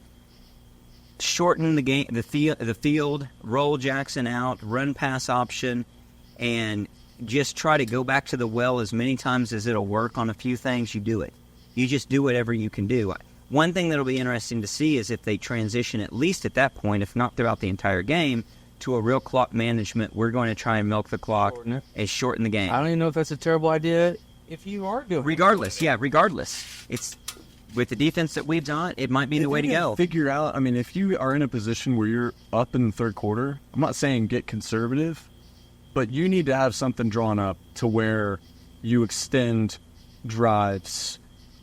shorten the game, the field, roll Jackson out, run pass option, and just try to go back to the well as many times as it'll work on a few things, you do it. You just do whatever you can do. One thing that'll be interesting to see is if they transition, at least at that point, if not throughout the entire game, to a real clock management. We're going to try and milk the clock and shorten the game. I don't even know if that's a terrible idea if you are doing regardless. It's with the defense that we've got, it might be the way to go. Figure out, I mean, if you are in a position where you're up in the third quarter, I'm not saying get conservative, but you need to have something drawn up to where you extend drives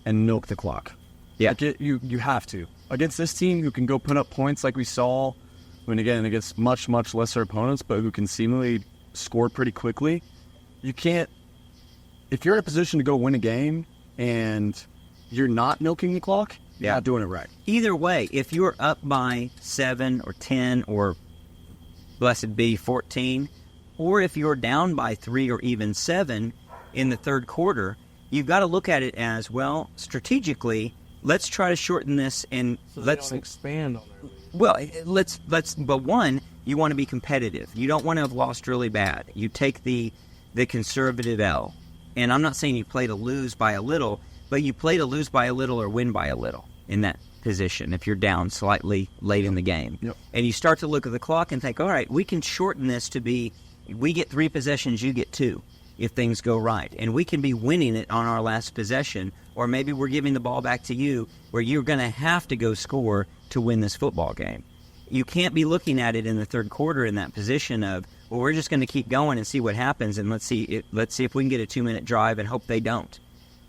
and milk the clock. Yeah. Like you have to. Against this team who can go put up points like we saw, I mean, again, against much, much lesser opponents, but who can seemingly score pretty quickly, you can't, if you're in a position to go win a game and you're not milking the clock, you're not doing it right. Either way, if you're up by 7 or 10 or, blessed be, 14, or if you're down by 3 or even 7 in the third quarter, you've got to look at it as, well, strategically, let's try to shorten this and let's expand on that. Well, but one, you want to be competitive. You don't want to have lost really bad. You take the conservative L. And I'm not saying you play to lose by a little, but you play to lose by a little or win by a little in that position if you're down slightly late in the game. Yep. And you start to look at the clock and think, all right, we can shorten this to be, we get 3 possessions, you get 2 if things go right. And we can be winning it on our last possession, or maybe we're giving the ball back to you where you're going to have to go score to win this football game. You can't be looking at it in the third quarter in that position of, well, we're just going to keep going and see what happens, and let's see if we can get a 2-minute drive and hope they don't.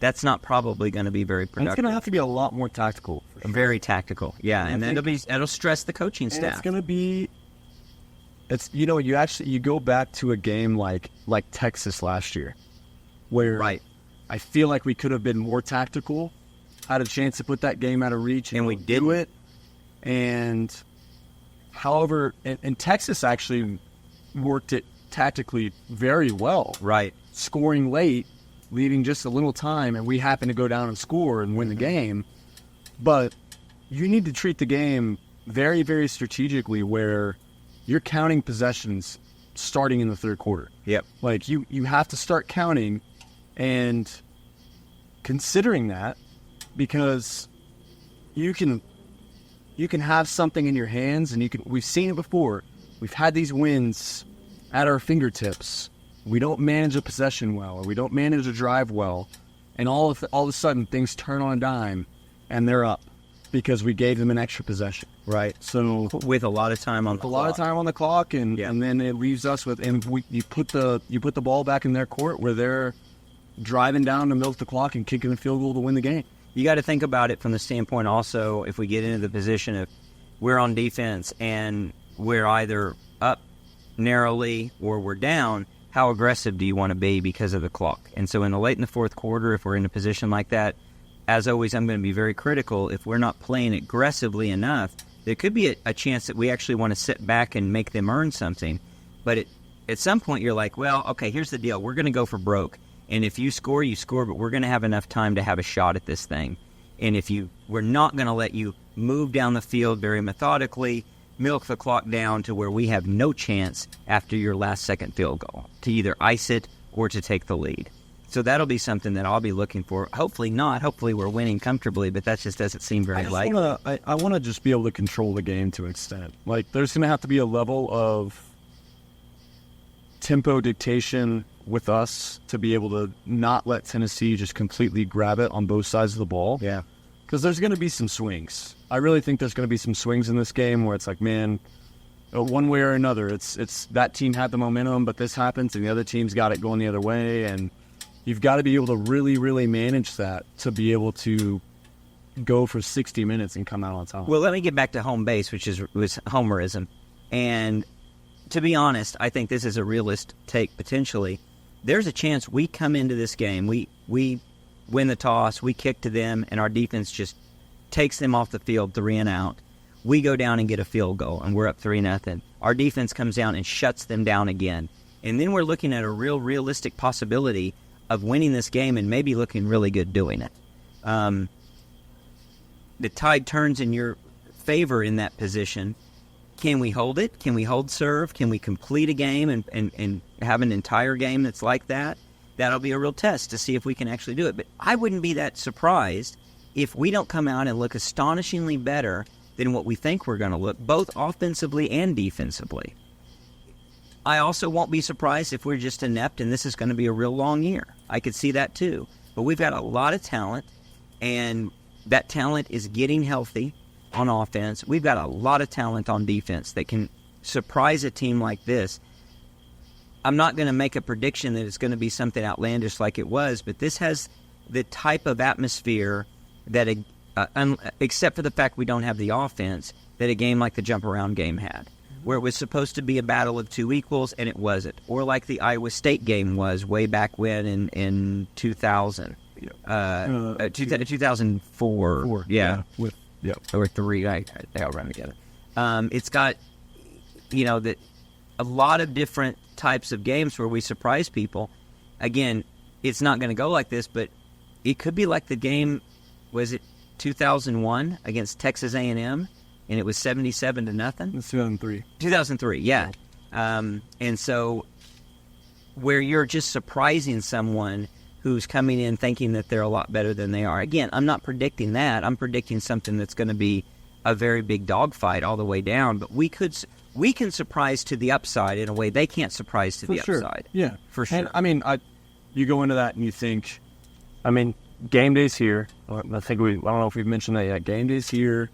That's not probably going to be very productive. And it's going to have to be a lot more tactical. For sure. Very tactical, yeah. And then it'll stress the coaching staff. It's going to be, you go back to a game like Texas last year, where I feel like we could have been more tactical, had a chance to put that game out of reach, and we did it. And however, and Texas actually worked it tactically very well. Right. Scoring late, leaving just a little time, and we happen to go down and score and win the game. But you need to treat the game very, very strategically where you're counting possessions starting in the third quarter. Yep. Like, you have to start counting and considering that, because you can have something in your hands, and we've seen it before. We've had these wins at our fingertips. We don't manage a possession well, or we don't manage a drive well, and all of a sudden things turn on a dime, and they're up because we gave them an extra possession. Right. So with a lot of time on the clock. A lot of time on the clock, and then it leaves us with, and you put the ball back in their court where they're driving down to milk the clock and kicking a field goal to win the game. You got to think about it from the standpoint also, if we get into the position of we're on defense and we're either up narrowly or we're down, how aggressive do you want to be because of the clock? And so in the fourth quarter, if we're in a position like that, as always, I'm going to be very critical. If we're not playing aggressively enough, there could be a chance that we actually want to sit back and make them earn something. But at some point, you're like, well, okay, here's the deal. We're going to go for broke. And if you score, but we're going to have enough time to have a shot at this thing. And we're not going to let you move down the field very methodically, milk the clock down to where we have no chance after your last second field goal to either ice it or to take the lead. So that'll be something that I'll be looking for. Hopefully not. Hopefully we're winning comfortably, but that just doesn't seem very likely. I want to just be able to control the game to an extent. Like, there's going to have to be a level of tempo dictation with us to be able to not let Tennessee just completely grab it on both sides of the ball. Yeah. Because there's going to be some swings. I really think there's going to be some swings in this game where it's like, man, one way or another, it's that team had the momentum, but this happens, and the other team's got it going the other way, and you've got to be able to really, really manage that to be able to go for 60 minutes and come out on top. Well, let me get back to home base, which was homerism. And to be honest, I think this is a realist take potentially. There's a chance we come into this game, we win the toss, we kick to them, and our defense just takes them off the field 3 and out. We go down and get a field goal, and we're up 3-0. Our defense comes down and shuts them down again. And then we're looking at a real realistic possibility of winning this game and maybe looking really good doing it. The tide turns in your favor in that position, Can we hold it? Can we hold serve? Can we complete a game and have an entire game that's like that? That'll be a real test to see if we can actually do it. But I wouldn't be that surprised if we don't come out and look astonishingly better than what we think we're going to look, both offensively and defensively. I also won't be surprised if we're just inept and this is going to be a real long year. I could see that too. But we've got a lot of talent, and that talent is getting healthy on offense. We've got a lot of talent on defense that can surprise a team like this. I'm not going to make a prediction that it's going to be something outlandish like it was, but this has the type of atmosphere that, except for the fact we don't have the offense, that a game like the jump around game had, where it was supposed to be a battle of two equals, and it wasn't. Or like the Iowa State game was way back when in 2000. 2004. Yeah. Or 3. They all run together. It's got, a lot of different types of games where we surprise people. Again, it's not going to go like this, but it could be like the game, was it 2001 against Texas A&M, and it was 77-0? It's 2003. 2003, yeah. And so where you're just surprising someone who's coming in thinking that they're a lot better than they are. Again, I'm not predicting that. I'm predicting something that's going to be a very big dogfight all the way down. But we can surprise to the upside in a way they can't surprise to the upside. Yeah, for sure. And you go into that and you think, game day's here. I don't know if we've mentioned that yet. Game day's here.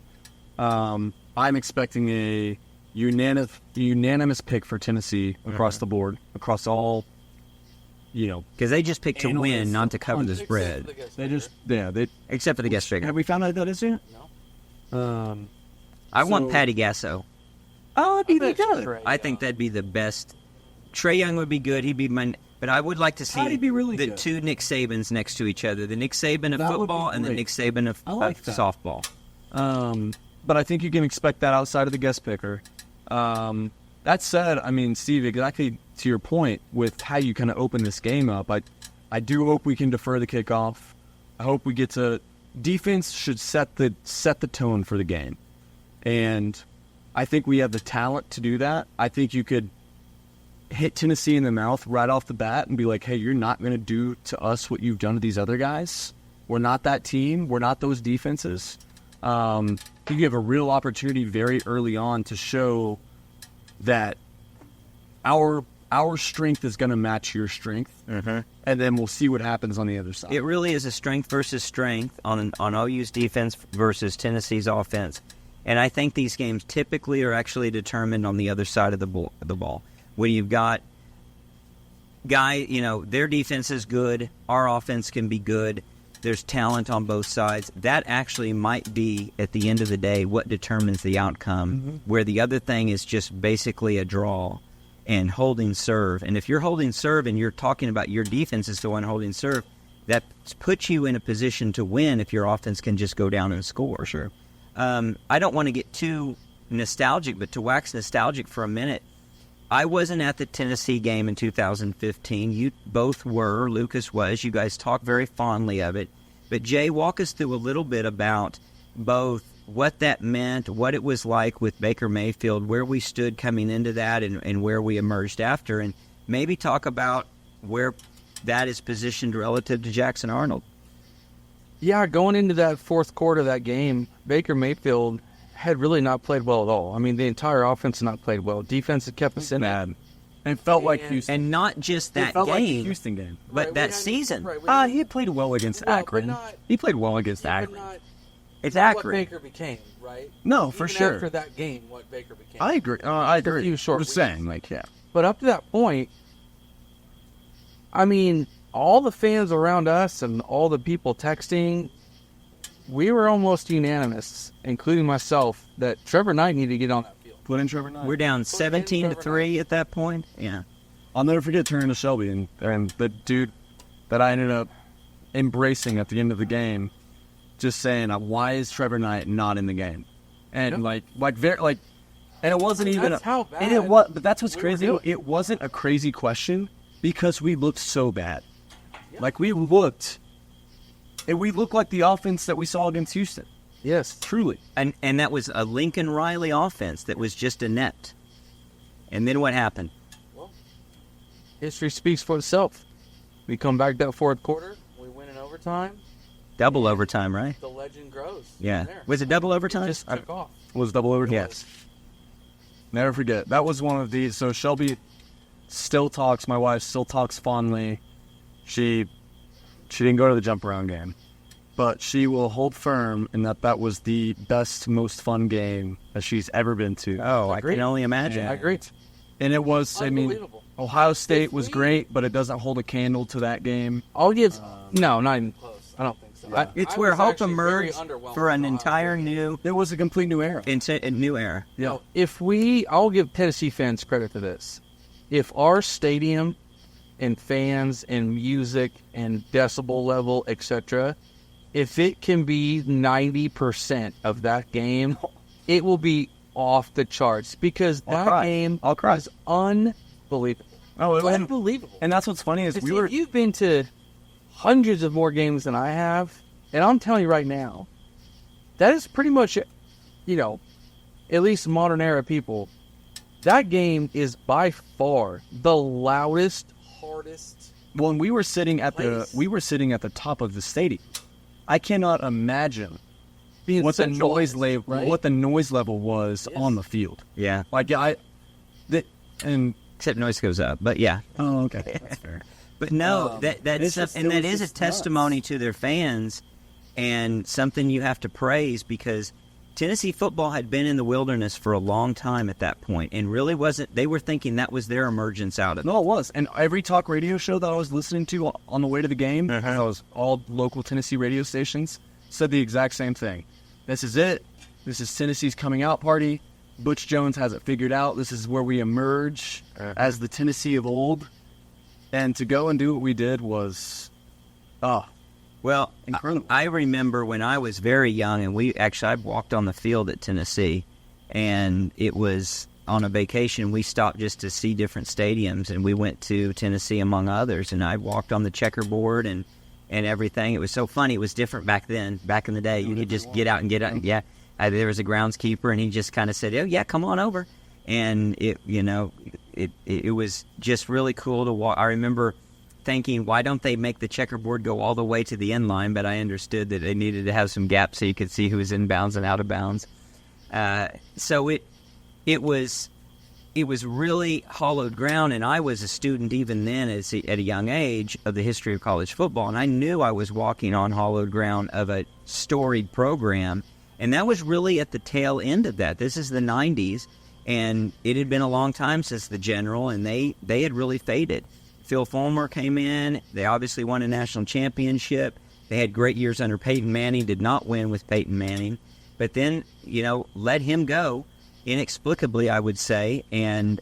I'm expecting a unanimous pick for Tennessee across the board, across all. Because they just picked to win, not to cover the spread. Except for the guest figure. Have we found out that is yet? No. I want Patty Gasso. Oh, that'd be good. I think that'd be the best. Trey Young would be good. He'd be my. But I would like to see the two Nick Sabans next to each other: the Nick Saban of football and the Nick Saban of softball. But I think you can expect that outside of the guest picker. That said, Steve, exactly to your point with how you kind of open this game up, I do hope we can defer the kickoff. I hope we get to defense should set the tone for the game, and I think we have the talent to do that. I think you could hit Tennessee in the mouth right off the bat and be like, "Hey, you're not going to do to us what you've done to these other guys. We're not that team. We're not those defenses." You have a real opportunity very early on to show that our strength is going to match your strength, and then we'll see what happens on the other side. It really is a strength versus strength on OU's defense versus Tennessee's offense, and I think these games typically are actually determined on the other side of the ball. When you've got their defense is good, our offense can be good. There's talent on both sides. That actually might be, at the end of the day, what determines the outcome, where the other thing is just basically a draw and holding serve. And if you're holding serve and you're talking about your defense is the one holding serve, that puts you in a position to win if your offense can just go down and score. Sure. I don't want to get too nostalgic, but to wax nostalgic for a minute, I wasn't at the Tennessee game in 2015. You both were. Lucas was. You guys talked very fondly of it. But, Jay, walk us through a little bit about both what that meant, what it was like with Baker Mayfield, where we stood coming into that, and where we emerged after, and maybe talk about where that is positioned relative to Jackson Arnold. Yeah, going into that fourth quarter of that game, Baker Mayfield had really not played well at all. The entire offense had not played well. Defense had kept us in it. And it felt like Houston. And not just that it felt game. Like the Houston game. But that season. He had played well against Akron. He played well against Akron. It's Akron. What Baker became, right? No, for Even sure. After that game, what Baker became. I agree. I agree. A few short Just saying, yeah. But up to that point, all the fans around us and all the people texting, we were almost unanimous, including myself, that Trevor Knight needed to get on that field. Put in Trevor Knight. We're down 17-3 at that point. Yeah. I'll never forget turning to Shelby and the dude that I ended up embracing at the end of the game, just saying, "Why is Trevor Knight not in the game?" And and it wasn't even. That's how bad. And it was, but that's what's crazy. It wasn't a crazy question because we looked so bad. Yeah. We looked like the offense that we saw against Houston. Yes, truly. And that was a Lincoln Riley offense that was just inept. And then what happened? History speaks for itself. We come back that fourth quarter. We win in overtime. Double overtime, right? The legend grows. Yeah. from there. Was it double It overtime? just took off. Was double overtime. Yes. Never forget. That was one of these. So Shelby still talks. My wife still talks fondly. She didn't go to the jump around game, but she will hold firm in that was the best, most fun game that she's ever been to. Oh, I can only imagine. I agree. And it was. I mean, Unbelievable. Ohio State was great, but it doesn't hold a candle to that game. I'll give no, not even. Close. I don't think so. Yeah. It's I where was hope actually very emerged underwhelmed for an with Ohio entire State. new It was a complete new era. new era. Yeah. I'll give Tennessee fans credit for this. If our stadium and fans and music and decibel level, etc., if it can be 90% of that game, it will be off the charts because I'll that cry. game I'll cry. was unbelievable. Oh, and Unbelievable. that's what's funny is You've been to hundreds of more games than I have, and I'm telling you right now, that is pretty much, at least modern era people, that game is by far the loudest, Hardest. when we were sitting at Place. the top of the stadium. I cannot imagine being what the centralized, noise level was Yes. on the field. Yeah. And Except noise goes up. But yeah. oh, okay, that's fair. But no, it's that is just- and it that was is a just testimony nuts. to their fans and something you have to praise because Tennessee football had been in the wilderness for a long time at that point and really wasn't they were thinking that was their emergence out of it. No, it was. And every talk radio show that I was listening to on the way to the game, I was all local Tennessee radio stations, said the exact same thing. This is it. This is Tennessee's coming out party. Butch Jones has it figured out. This is where we emerge as the Tennessee of old. And to go and do what we did was, Well, incredible. I remember when I was very young, and I walked on the field at Tennessee, and it was on a vacation. We stopped just to see different stadiums, and we went to Tennessee among others. And I walked on the checkerboard and everything. It was so funny. It was different back then. Back in the day, you could just get out. Yeah, there was a groundskeeper, and he just kind of said, "Oh yeah, come on over." And it was just really cool to walk. I remember thinking, why don't they make the checkerboard go all the way to the end line? But I understood that they needed to have some gaps so you could see who was in bounds and out of bounds. So it was really hollowed ground, and I was a student even then at a young age of the history of college football, and I knew I was walking on hollowed ground of a storied program, and that was really at the tail end of that. This is the 90s, and it had been a long time since the General, and they had really faded. Phil Fulmer came in. They obviously won a national championship. They had great years under Peyton Manning, did not win with Peyton Manning, but then, let him go inexplicably, I would say, and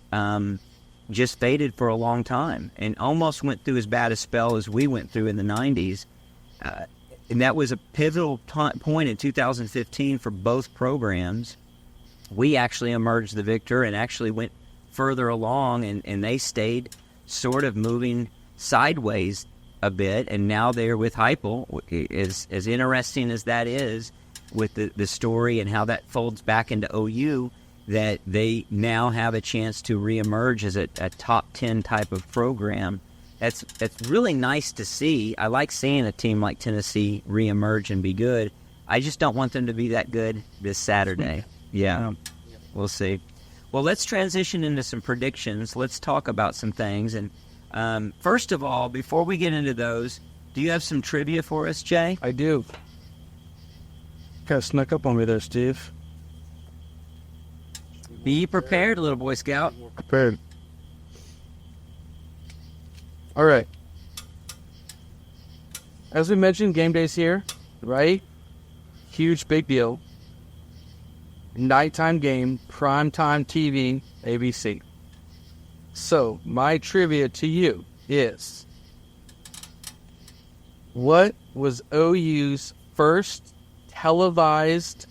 just faded for a long time and almost went through as bad a spell as we went through in the 90s. And that was a pivotal point in 2015 for both programs. We actually emerged the victor and actually went further along, and they stayed sort of moving sideways a bit, and now they're with Heupel. As interesting as that is with the story and how that folds back into OU, that they now have a chance to reemerge as a top 10 type of program. That's really nice to see. I like seeing a team like Tennessee reemerge and be good. I just don't want them to be that good this Saturday. Yeah, we'll see. Well, let's transition into some predictions. Let's talk about some things. And first of all, before we get into those, do you have some trivia for us, Jay? I do. Kind of snuck up on me there, Steve. Be prepared, little Boy Scout. Prepared. All right. As we mentioned, game day's here, right? Huge, big deal. Nighttime game, primetime TV, ABC. So, my trivia to you is, what was OU's first televised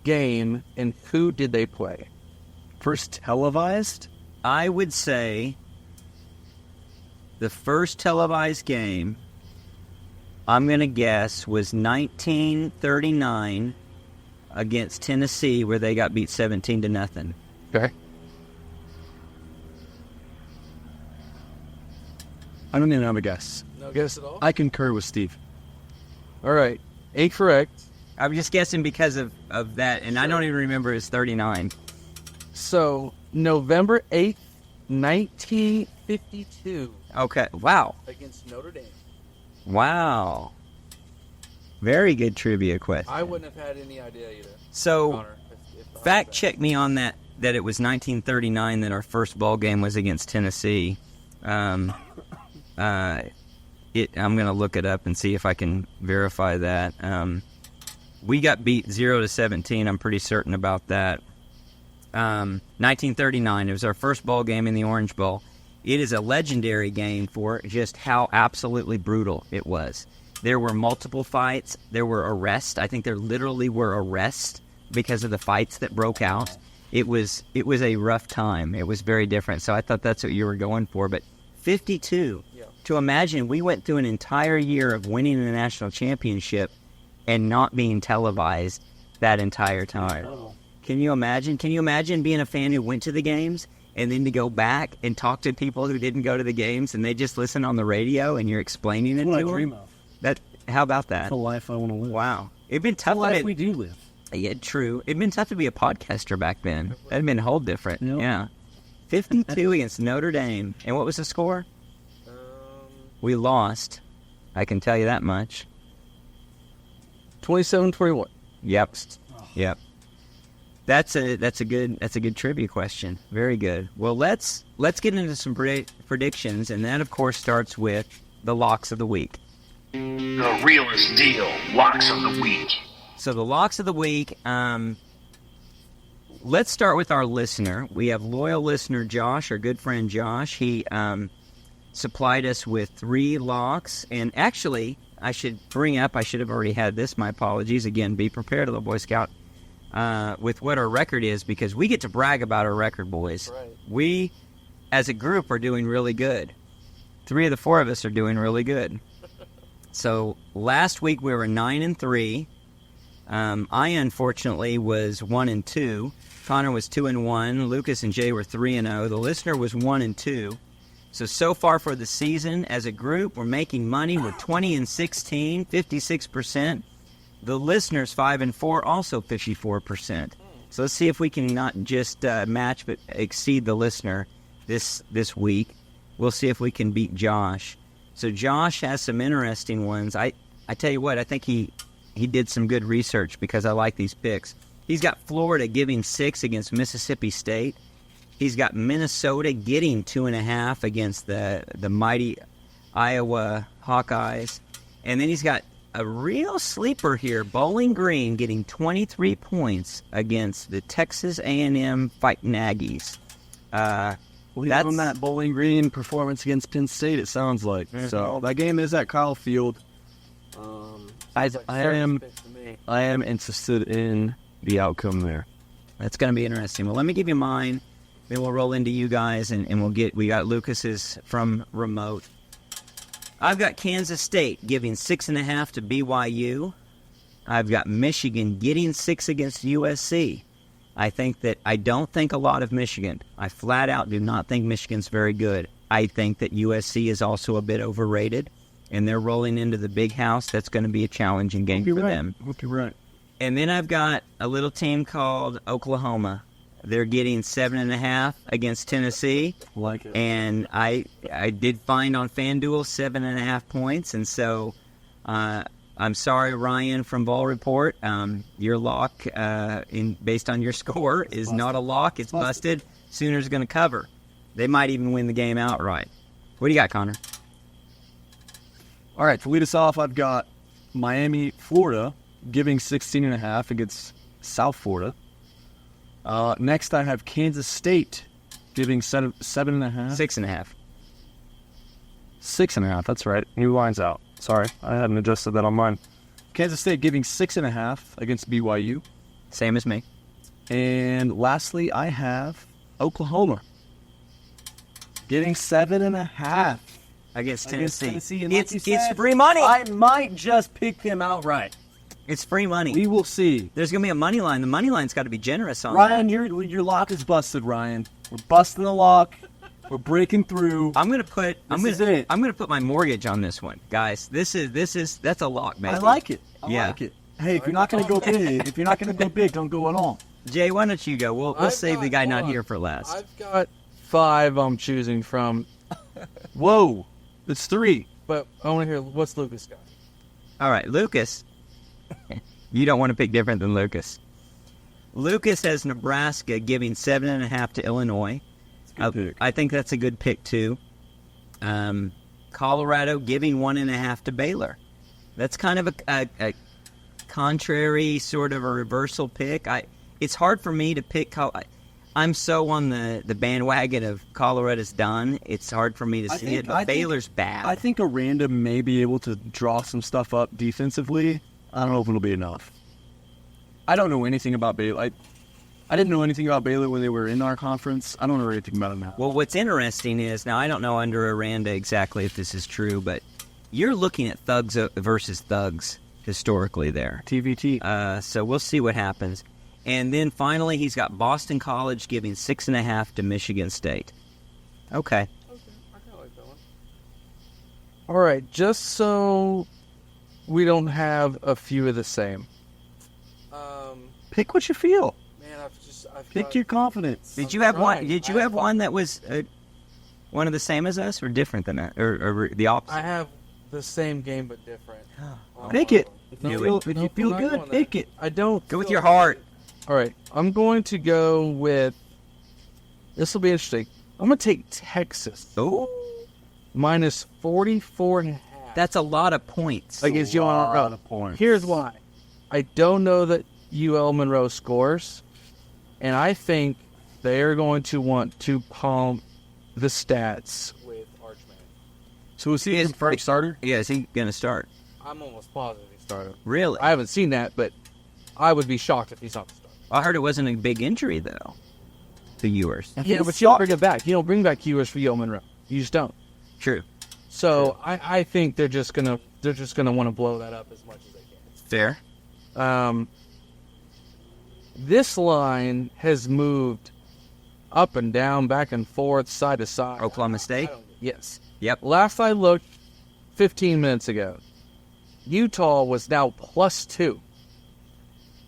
game, and who did they play? First televised? I would say the first televised game, I'm going to guess, was 1939 against Tennessee, where they got beat 17-0. Okay. I don't even have a guess. No guess at all? I concur with Steve. All right. 8 correct. I'm just guessing because of that, and I don't even remember it's 39. So, November 8th, 1952, Okay, wow. Against Notre Dame. Wow. Very good trivia question. I wouldn't have had any idea either. So, Connor, if I fact had check me on that it was 1939 that our first ball game was against Tennessee. I'm going to look it up and see if I can verify that. We got beat 0-17. I'm pretty certain about that. 1939. It was our first ball game in the Orange Bowl. It is a legendary game for just how absolutely brutal it was. There were multiple fights. There were arrests. I think there literally were arrests because of the fights that broke out. It was a rough time. It was very different. So I thought that's what you were going for. But 52. Yeah. To imagine we went through an entire year of winning the national championship and not being televised that entire time. Can you imagine? Can you imagine being a fan who went to the games and then to go back and talk to people who didn't go to the games and they just listen on the radio and you're explaining it to them? How about that? That's the life I want to live. Wow. It'd been tough. The life we do live. Yeah, true. It'd been tough to be a podcaster back then. That'd been a whole different. Yep. Yeah. 52 against Notre Dame. And what was the score? We lost. I can tell you that much. 27-21. Yep. Yep. That's a good trivia question. Very good. Well, let's get into some predictions, and that of course starts with the locks of the week. The Realist deal. Locks of the week. So the locks of the week. Let's start with our listener. We have loyal listener Josh, our good friend Josh. He supplied us with 3 locks, and actually, I should have already had this. My apologies. Again, be prepared, little Boy Scout, with what our record is, because we get to brag about our record, boys. Right. We, as a group, are doing really good. 3 of the 4 of us are doing really good. So last week we were 9-3. I unfortunately was 1-2. Connor was 2-1. Lucas and Jay were 3-0. The listener was 1-2. So far for the season, as a group, we're making money. We're 20-16, 56%. The listeners 5-4, also 54%. So let's see if we can not just match but exceed the listener this week. We'll see if we can beat Josh. So Josh has some interesting ones. I tell you what, I think he did some good research because I like these picks. He's got Florida giving 6 against Mississippi State. He's got Minnesota getting 2.5 against the mighty Iowa Hawkeyes. And then he's got a real sleeper here, Bowling Green getting 23 points against the Texas A&M Fighting Aggies. That's on that Bowling Green performance against Penn State, it sounds like. So that game is at Kyle Field. I am interested in the outcome there. That's going to be interesting. Well, let me give you mine. Then we'll roll into you guys, and we got Lucas's from remote. I've got Kansas State giving 6.5 to BYU. I've got Michigan getting 6 against USC. I don't think a lot of Michigan. I flat out do not think Michigan's very good. I think that USC is also a bit overrated, and they're rolling into the big house. That's going to be a challenging game for them. Hope you're right. And then I've got a little team called Oklahoma. They're getting 7.5 against Tennessee. Like it. And I did find on FanDuel 7.5 points. And so I'm sorry, Ryan from Ball Report. Your lock, based on your score, is not a lock. It's busted. Sooners going to cover. They might even win the game outright. What do you got, Connor? All right, to lead us off, I've got Miami, Florida, giving 16.5 against South Florida. Next, I have Kansas State giving 7.5. 6.5. 6.5, that's right. New line's out. Sorry, I hadn't adjusted that on mine. Kansas State giving 6.5 against BYU. Same as me. And lastly, I have Oklahoma getting 7.5 Against Tennessee. And like It's free money. I might just pick them outright. It's free money. We will see. There's going to be a money line. The money line's got to be generous on Ryan, your lock is busted, Ryan. We're busting the lock. We're breaking through. I'm going to put I'm This going is it. to put my mortgage on this one. Guys, that's a lock, man. I like it. I Yeah. like it. Hey, if you're not going to go big, don't go at all. Jay, why don't you go? We'll I've save the got guy not one. here for last. I've got 5 I'm choosing from, Whoa, it's 3. but I want to hear what's Lucas got. All right, Lucas. You don't want to pick different than Lucas. Lucas has Nebraska giving 7.5 to Illinois. Good pick. I think that's a good pick too. Colorado giving 1.5 to Baylor. That's kind of a contrary, sort of a reversal pick. It's hard for me to pick. I'm so on the bandwagon of Colorado's done. It's hard for me to see it. But Baylor's bad. I think Aranda may be able to draw some stuff up defensively. I don't know if it'll be enough. I don't know anything about Baylor. I didn't know anything about Baylor when they were in our conference. I don't know anything about them now. Well, what's interesting is, now I don't know under Aranda exactly if this is true, but you're looking at thugs versus thugs historically there. TVT. So we'll see what happens. And then finally, he's got Boston College giving 6.5 to Michigan State. Okay. I kind of like that one. All right, just so we don't have a few of the same. Pick what you feel. Man, I've Pick your confidence. Did you have one? Did you have one that was one of the same as us, or different than that, or the opposite? I have the same game but different. Pick it. If Do you it. feel good, pick it. I don't. Go with feel your heart. All right, I'm going to go with. This will be interesting. I'm going to take Texas Oh, minus 44.5. that's a lot of points. against UNLV. points. Here's why. I don't know that UL Monroe scores, and I think they're going to want to pump the stats with Archman. So is he first starter? Yeah, is he going to start? I'm almost positive he started. Really? I haven't seen that, but I would be shocked if he's not the starter. I heard it wasn't a big injury, though, to Ewers. Yeah, but you don't bring it back. You don't bring back Ewers for UL Monroe. You just don't. True. So I think they're just gonna want to blow that up as much as they Fair. can. This line has moved up and down, back and forth, side to side. Oklahoma State? Yes. Yep. Last I looked, 15 minutes ago, Utah was now +2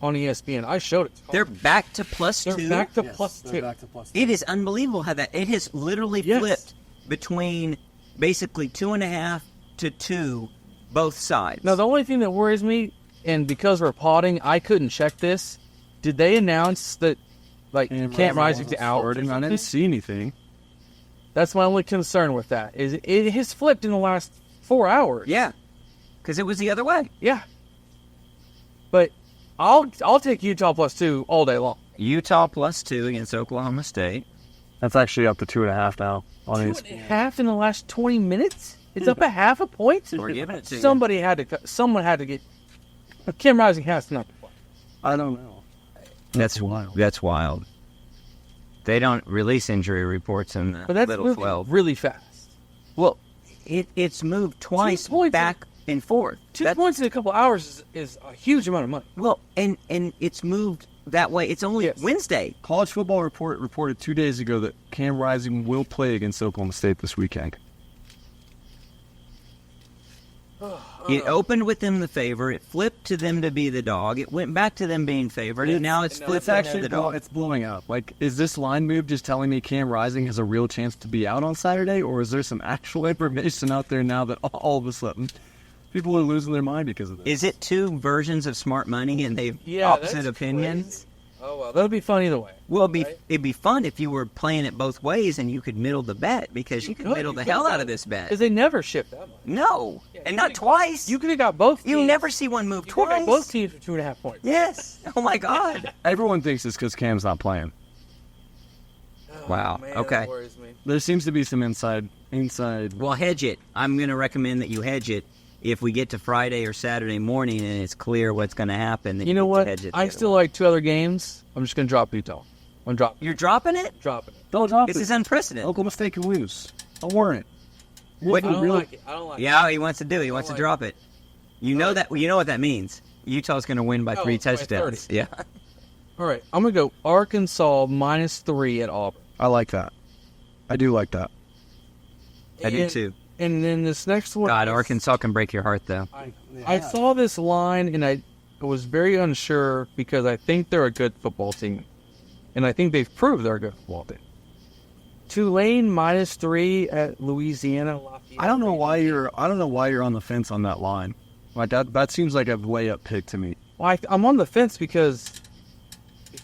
on ESPN. I showed it. They're back to plus They're two. back to +2. It is unbelievable how it has literally Yes. flipped between basically 2.5 to 2, both sides. Now, the only thing that worries me, and because we're potting, I couldn't check this. Did they announce that, Camp Rising's out? I didn't see anything. That's my only concern with that. Is it has flipped in the last 4 hours. Yeah, because it was the other way. Yeah. But I'll take Utah +2 all day long. Utah +2 against Oklahoma State. That's actually up to 2.5 now. On Half in the last 20 minutes? It's up a half a point? We're giving it to you. Someone had to get. Kim Rising has to not play. I don't know. That's wild. That's wild. They don't release injury reports in the But that's Little moving 12. really fast. Well, it's moved twice 2 points back and forth. 2 points in a couple hours is a huge amount of money. Well, and it's moved that way. It's only Yes. Wednesday. College Football Report reported 2 days ago that Cam Rising will play against Oklahoma State this weekend. It opened with them the favor. It flipped to them to be the dog. It went back to them being favored, and now it's flipped It's back to actually the dog. it's blowing up. Is this line move just telling me Cam Rising has a real chance to be out on Saturday, or is there some actual information out there now that all of a sudden people are losing their mind because of this? Is it two versions of smart money and they've Yeah, opposite that's opinions? Oh, well, that'll be fun either way. Well, it'd be fun if you were playing it both ways and you could middle the bet, because you could middle the hell out of this bet. Because they never ship that much. No, and not twice. You could have got both teams. You never see one move You could have twice. got both teams for 2.5 points. Yes. Oh my God. Everyone thinks it's because Cam's not playing. Wow. Man, Okay. That worries me. There seems to be some inside. Well, hedge it. I'm going to recommend that you hedge it. If we get to Friday or Saturday morning and it's clear what's going to happen, then You know get to what? hedge it the I other still way. like 2 other games. I'm just going to drop Utah. I'm dropping. You're dropping it? Dropping it. Don't drop This it. is unprecedented. Oklahoma State can lose. Don't worry it. What- I don't like it. I don't like it. Yeah, he wants to do. He wants to drop it. You know that. You know what that means. Utah's going to win by 3 by 30. touchdowns. Yeah. All right, I'm going to go Arkansas -3 at Auburn. I like that. I do like that. I do And- too. And then this next one. God, Arkansas can break your heart, though. I saw this line, and I was very unsure because I think they're a good football team. And I think they've proved they're a good football team. Tulane -3 at Louisiana Lafayette. I don't know why you're on the fence on that line. Like that seems like a way up pick to me. Well, I'm on the fence because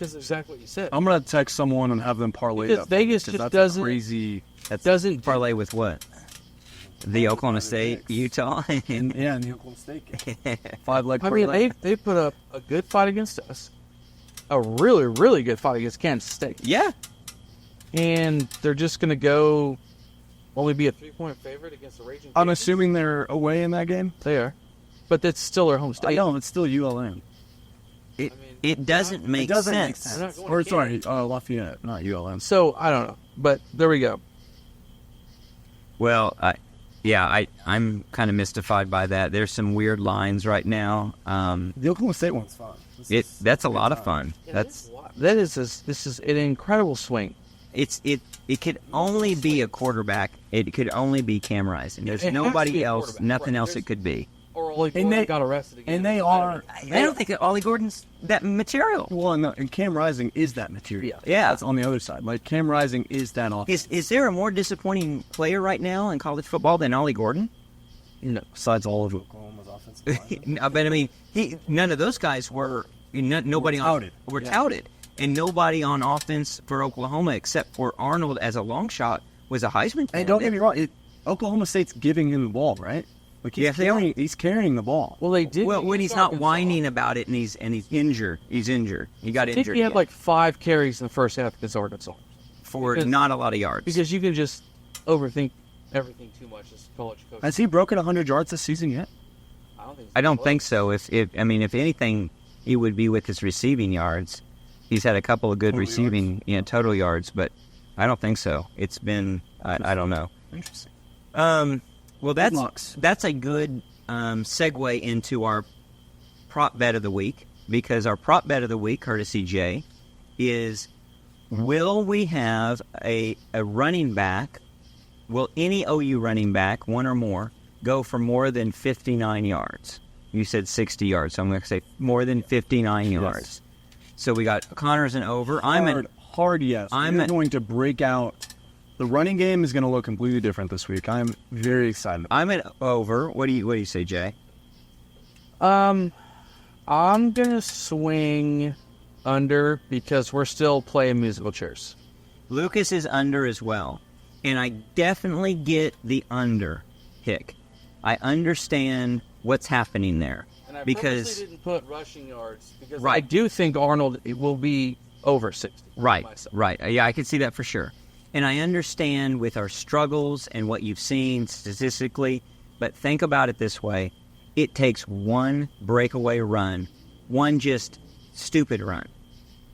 exactly what you said. I'm gonna text someone and have them parlay Because that. Vegas because just that's doesn't- crazy. That's Doesn't parlay with what? The Oklahoma State, Utah. And the Oklahoma State game. 5-leg I mean, parlay. they put up a good fight against us, a really, really good fight against Kansas State, Yeah. and they're just going to go only be a 3-point favorite against the Raging I'm Cajuns? assuming they're away in that game. They are, but that's still their home I state. know it's still ULM. It doesn't make doesn't make sense. sense. They're not going Or to sorry, Lafayette, not ULM. So I don't know, but there we go. Well, I'm kind of mystified by that. There's some weird lines right now. The Oklahoma State one's fun. That's a lot of fun. This is an incredible swing. it could only be a quarterback. It could only be Cam Rising. There's It has to nobody be a else, quarterback, nothing right. else it could be. Or Ollie And they- got arrested again. And they are. I don't think that Ollie Gordon's that material. Well, no, and Cam Rising is that material. Yeah. That's on the other side. Like Cam Rising is that off. Is there a more disappointing player right now in college football than Ollie Gordon? No. Besides all of Oklahoma's offensive line. But I mean, none of those guys were nobody touted. were touted, and nobody on offense for Oklahoma except for Arnold as a long shot was a Heisman. Hey, don't get me wrong. Oklahoma State's giving him the ball, right? Like Yeah, they are. he's carrying the ball. Well, they did. Well, when he's not Arkansas. whining about it and he's injured, he's injured. He got I think injured he had yeah, like 5 carries in the first half against Arkansas. for because- not a lot of yards. Because you can just overthink everything too much as a college coach. Has he broken 100 yards this season yet? I don't think so. If anything, he would be with his receiving yards. He's had a couple of good Total receiving, total yards, but I don't think so. It's been I don't know. Interesting. Well, Locks. that's a good segue into our prop bet of the week, because our prop bet of the week, courtesy Jay, is will we have a running back? Will any OU running back, one or more, go for more than 59 yards? You said 60 yards, so I'm going to say more than 59 yards. So we got Connor's an over. Hard yes. I'm I'm going to break out. The running game is going to look completely different this week. I'm very excited. I'm an over. What do you say, Jay? I'm gonna swing under because we're still playing musical chairs. Lucas is under as well, and I definitely get the under pick. I understand what's happening there because didn't put rushing yards because Right. I do think Arnold will be over 60. right, myself. right, yeah, I can see that for sure, and I understand with our struggles and what you've seen statistically. But think about it this way: it takes one breakaway run, one just stupid run,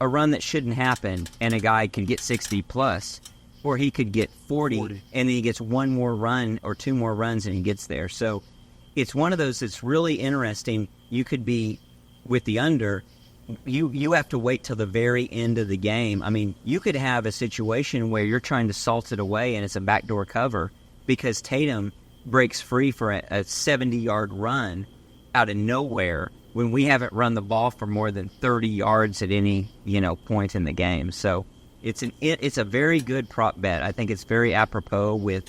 a run that shouldn't happen, and a guy can get 60 plus. Or he could get 40, and then he gets one more run or two more runs and he gets there. So it's one of those that's really interesting. You could be with the under. You have to wait till the very end of the game. I mean, you could have a situation where you're trying to salt it away and it's a backdoor cover because Tatum breaks free for a 70-yard run out of nowhere when we haven't run the ball for more than 30 yards at any point in the game. So it's a very good prop bet. I think it's very apropos with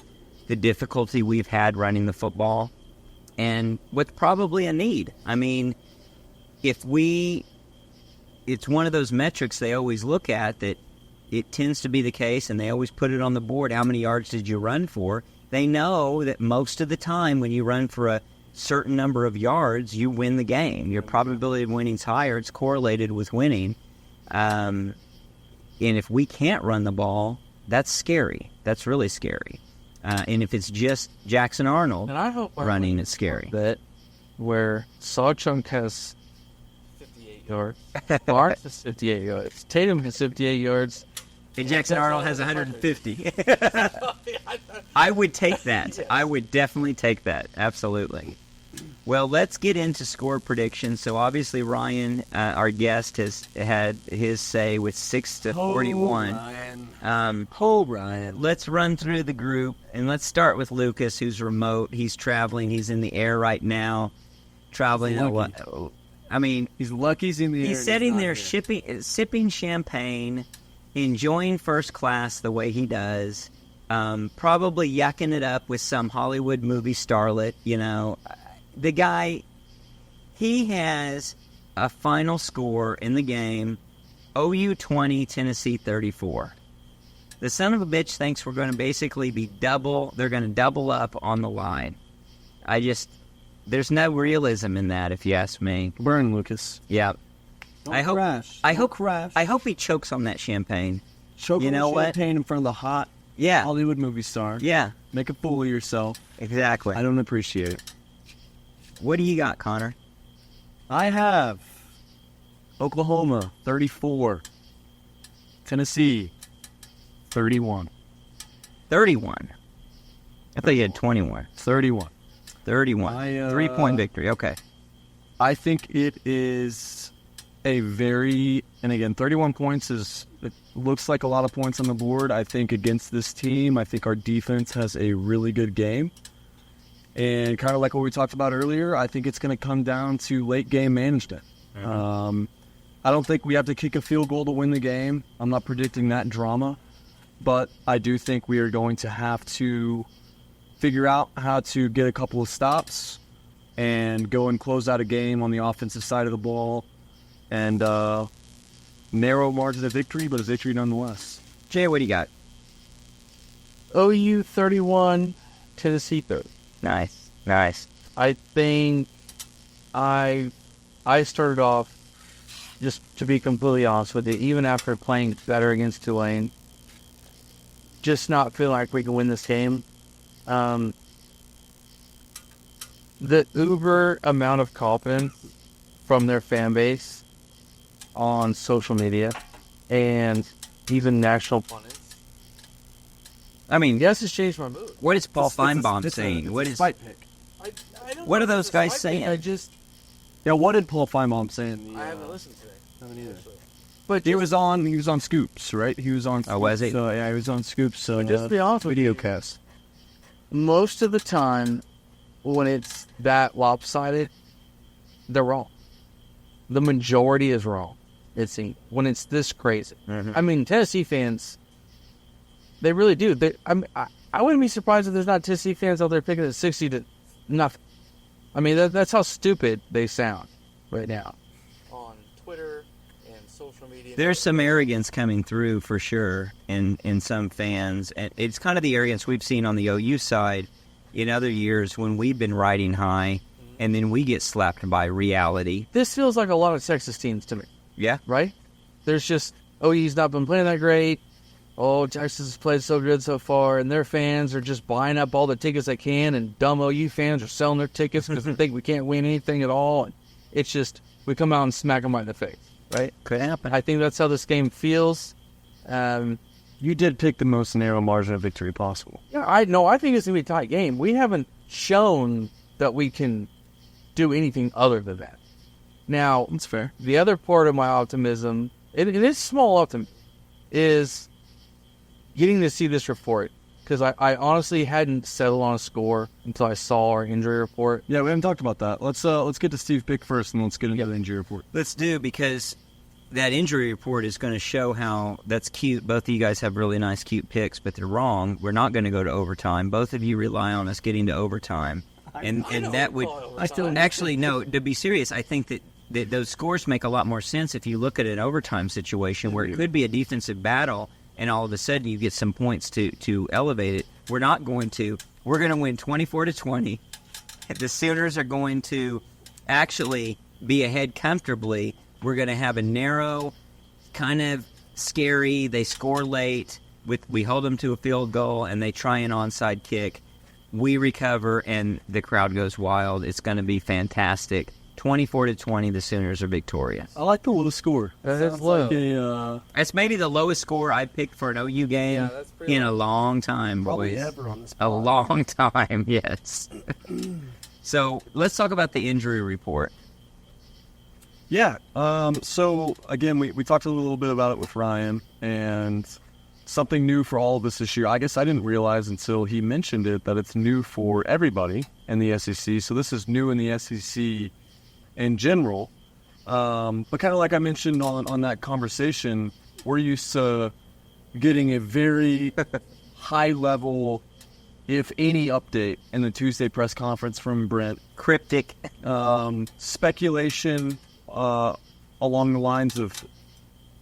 the difficulty we've had running the football and with probably a need. I mean, it's one of those metrics they always look at that it tends to be the case, and they always put it on the board. How many yards did you run for? They know that most of the time when you run for a certain number of yards, you win the game. Your probability of winning is higher. It's correlated with winning. And if we can't run the ball, that's scary. That's really scary. And if it's just Jackson Arnold And I hope running, it's scary. that where Sawchunk has 58 yards, Barnes has 58 yards, Tatum has 58 yards. And Jackson Arnold has 150. I would take that. I would definitely take that. Absolutely. Well, let's get into score predictions. So obviously Ryan, our guest, has had his say with 6-41. Ryan. Let's run through the group, and let's start with Lucas, who's remote. He's traveling. He's in the air right now, traveling. I mean, He's lucky he's in the air. he's sitting there sipping champagne, enjoying first class the way he does, probably yucking it up with some Hollywood movie starlet, The guy, he has a final score in the game, OU 20, Tennessee 34. The son of a bitch thinks we're going to basically they're going to double up on the line. There's no realism in that, if you ask me. Burn, Lucas. Yeah. Don't crash. Don't crash. I hope he chokes on that champagne. Choke You on know the what? champagne in front of the hot Yeah. Hollywood movie star. Yeah, Make a fool of yourself. exactly. I don't appreciate it. What do you got, Connor? I have Oklahoma 34, Tennessee 31. 31. I thought you had 21. 31. 31. 3-point victory. Okay. I think it is and again, 31 points it looks like a lot of points on the board. I think against this team, I think our defense has a really good game. And kind of like what we talked about earlier, I think it's going to come down to late game management. I don't think we have to kick a field goal to win the game. I'm not predicting that drama. But I do think we are going to have to figure out how to get a couple of stops and go and close out a game on the offensive side of the ball. And narrow margin of victory, but a victory nonetheless. Jay, what do you got? OU 31, Tennessee 30. Nice. I think I started off, just to be completely honest with you, even after playing better against Tulane, just not feeling like we can win this game. The uber amount of confidence from their fan base on social media and even national pundits. I mean, Yes, it's changed my mood. what is Paul Feinbaum saying? What are those guys saying? Yeah, what did Paul Feinbaum say? I haven't listened to it. I haven't either. But He was on Scoops, right? He was on Scoops. Oh, was he? So, yeah, he was on Scoops. So just to be honest with you, cast. most of the time when it's that lopsided, they're wrong. The majority is wrong. It seems when it's this crazy. I mean, Tennessee fans, they really do. I wouldn't be surprised if there's not Tennessee fans out there picking it 60 to nothing. I mean, that's how stupid they sound right now. On Twitter and social media. There's some arrogance coming through for sure in some fans. And it's kind of the arrogance we've seen on the OU side in other years when we've been riding high and then we get slapped by reality. This feels like a lot of Texas teams to me, Yeah. right? There's just, OU's not been playing that great. Oh, Texas has played so good so far, and their fans are just buying up all the tickets they can, and dumb OU fans are selling their tickets because they think we can't win anything at all. And it's just, we come out and smack them right in the face, right? Could happen. I think that's how this game feels. You did pick the most narrow margin of victory possible. Yeah, I think it's going to be a tight game. We haven't shown that we can do anything other than that. Now, That's fair. the other part of my optimism, it is small optimism, is getting to see this report. Because I honestly hadn't settled on a score until I saw our injury report. Yeah, we haven't talked about that. Let's get to Steve Pick first, and let's get into the injury report. Let's do, because that injury report is going to show how that's cute. Both of you guys have really nice, cute picks, but they're wrong. We're not going to go to overtime. Both of you rely on us getting to overtime. And that would actually, no, to be serious, I think that those scores make a lot more sense if you look at an overtime situation where it could be a defensive battle and all of a sudden you get some points to elevate it. We're not going to. We're going to win 24-20. The Sooners are going to actually be ahead comfortably. We're going to have a narrow, kind of scary, they score late, we hold them to a field goal, and they try an onside kick. We recover, and the crowd goes wild. It's going to be fantastic. 24-20, the Sooners are victorious. I like the low score. That is low. That's maybe the lowest score I picked for an OU game in a long time, boys. Ever on this A long time, yes. So let's talk about the injury report. Yeah. So again, we talked a little bit about it with Ryan, and something new for all of us this year. I guess I didn't realize until he mentioned it that it's new for everybody in the SEC. So this is new in the SEC in general. But kind of like I mentioned on that conversation, we're used to getting a very high level, if any, update in the Tuesday press conference from Brent. Cryptic. Speculation along the lines of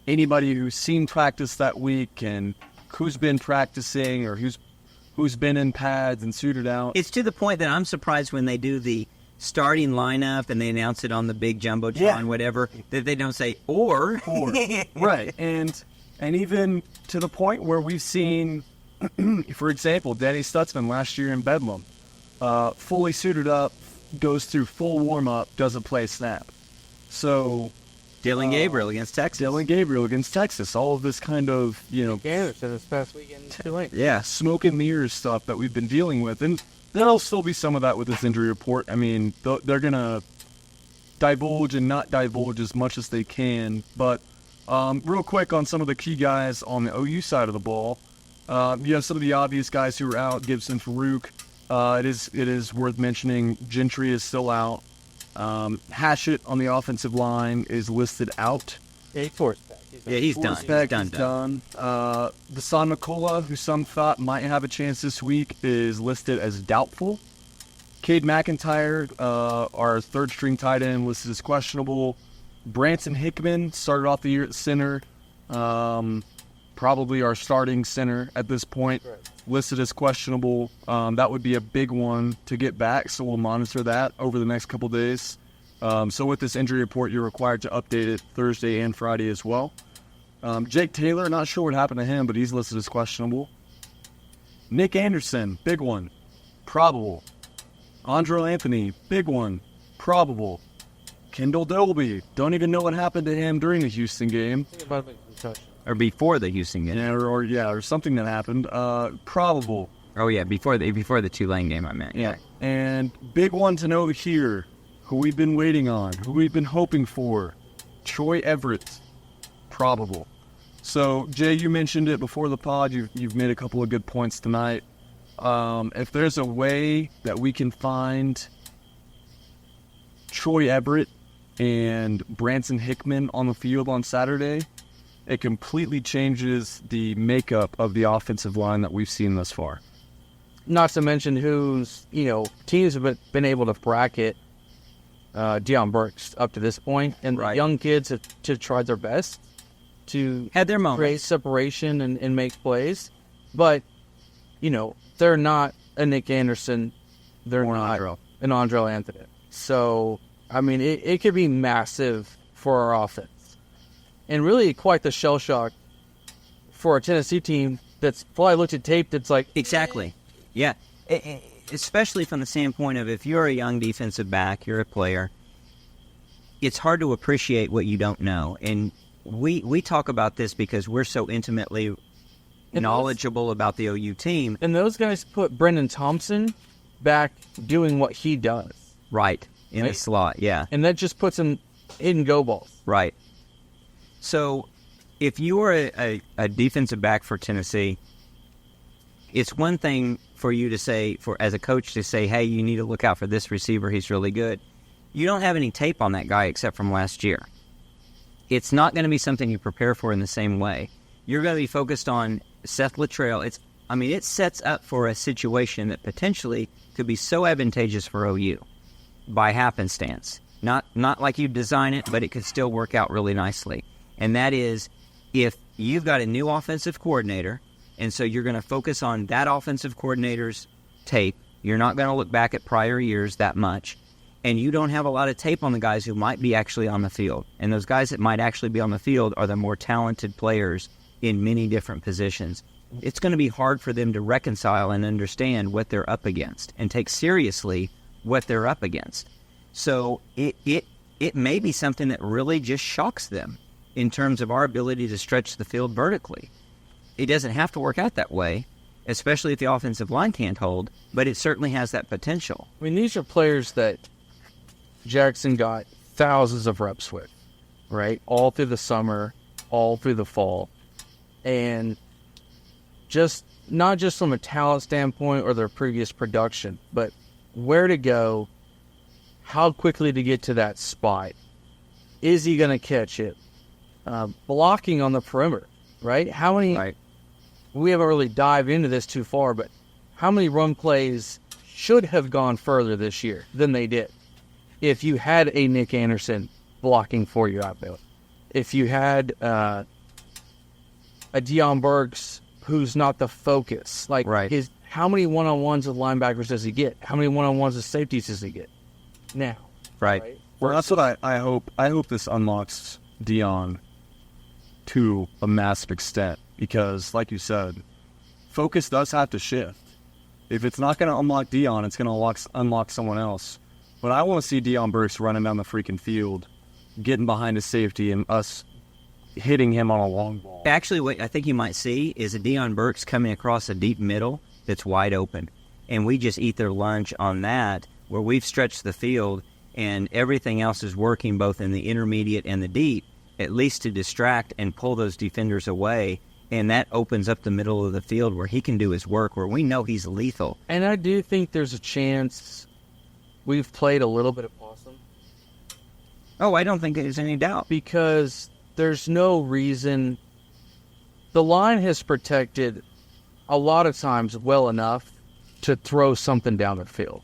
anybody who's seen practice that week and who's been practicing or who's been in pads and suited out. It's to the point that I'm surprised when they do the starting lineup and they announce it on the big jumbotron, whatever, that they don't say or. Right. And even to the point where we've seen, for example, Danny Stutzman last year in Bedlam, fully suited up, goes through full warm-up, doesn't play a snap. So Dylan Gabriel against Texas. All of this kind of, Anderson this past weekend in Tulane. Yeah. smoke and mirrors stuff that we've been dealing with. And there'll still be some of that with this injury report. I mean, they're going to divulge and not divulge as much as they can. But real quick on some of the key guys on the OU side of the ball, you have some of the obvious guys who are out, Gibson, Farouk. It is worth mentioning Gentry is still out. Hashett on the offensive line is listed out. Yeah, he's back. He's done. He's done. Vassan McCullough, who some thought might have a chance this week, is listed as doubtful. Cade McIntyre, our third-string tight end, listed as questionable. Branson Hickman started off the year at center. Probably our starting center at this point, listed as questionable. That would be a big one to get back, so we'll monitor that over the next couple days. So with this injury report, you're required to update it Thursday and Friday as well. Jake Taylor, not sure what happened to him, but he's listed as questionable. Nick Anderson, big one, probable. Andrew Anthony, big one, probable. Kendall Dolby, don't even know what happened to him during the Houston game. I think it might have been concussion. Or before the Houston game. Or something that happened. Probable. Oh, yeah, before the Tulane game, I meant. Yeah. And big one to know here, who we've been waiting on, who we've been hoping for, Troy Everett, probable. So, Jay, you mentioned it before the pod. You've made a couple of good points tonight. If there's a way that we can find Troy Everett and Branson Hickman on the field on Saturday, it completely changes the makeup of the offensive line that we've seen thus far. Not to mention teams have been able to bracket Deion Burks up to this point, and the young kids have tried their best to had their moments, create separation and make plays. But, they're not a Nick Anderson. They're not an Andrel Anthony. So, I mean, it could be massive for our offense. And really quite the shell shock for a Tennessee team that's probably looked at tape that's like... Exactly. Yeah. Especially from the standpoint of if you're a young defensive back, you're a player, it's hard to appreciate what you don't know. And we talk about this because we're so intimately knowledgeable about the OU team. And those guys put Brendan Thompson back doing what he does. Right. In the slot, yeah. And that just puts him in go balls. Right. So if you are a defensive back for Tennessee, it's one thing for you to say, as a coach, to say, hey, you need to look out for this receiver. He's really good. You don't have any tape on that guy except from last year. It's not going to be something you prepare for in the same way. You're going to be focused on Seth Littrell. It sets up for a situation that potentially could be so advantageous for OU by happenstance. Not like you design it, but it could still work out really nicely. And that is if you've got a new offensive coordinator, and so you're going to focus on that offensive coordinator's tape. You're not going to look back at prior years that much. And you don't have a lot of tape on the guys who might be actually on the field. And those guys that might actually be on the field are the more talented players in many different positions. It's going to be hard for them to reconcile and understand what they're up against and take seriously what they're up against. So it may be something that really just shocks them in terms of our ability to stretch the field vertically. It doesn't have to work out that way, especially if the offensive line can't hold, but it certainly has that potential. I mean, these are players that Jackson got thousands of reps with, right? All through the summer, all through the fall. And just not just from a talent standpoint or their previous production, but where to go, how quickly to get to that spot. Is he going to catch it? Blocking on the perimeter, right? How many... Right. We haven't really dived into this too far, but how many run plays should have gone further this year than they did? If you had a Nick Anderson blocking for you out there, if you had a Deion Burks who's not the focus, like Right. how many one-on-ones with linebackers does he get? How many one-on-ones with safeties does he get now? Right. Well, that's what I hope. I hope this unlocks Dion to a massive extent because, like you said, focus does have to shift. If it's not going to unlock Dion, it's going to unlock someone else. But I want to see Deion Burks running down the freaking field, getting behind his safety, and us hitting him on a long ball. Actually, what I think you might see is a Deion Burks coming across a deep middle that's wide open. And we just eat their lunch on that, where we've stretched the field and everything else is working both in the intermediate and the deep, at least to distract and pull those defenders away. And that opens up the middle of the field where he can do his work, where we know he's lethal. And I do think there's a chance we've played a little bit of possum. Oh, I don't think there's any doubt. Because there's no reason. The line has protected a lot of times well enough to throw something down the field.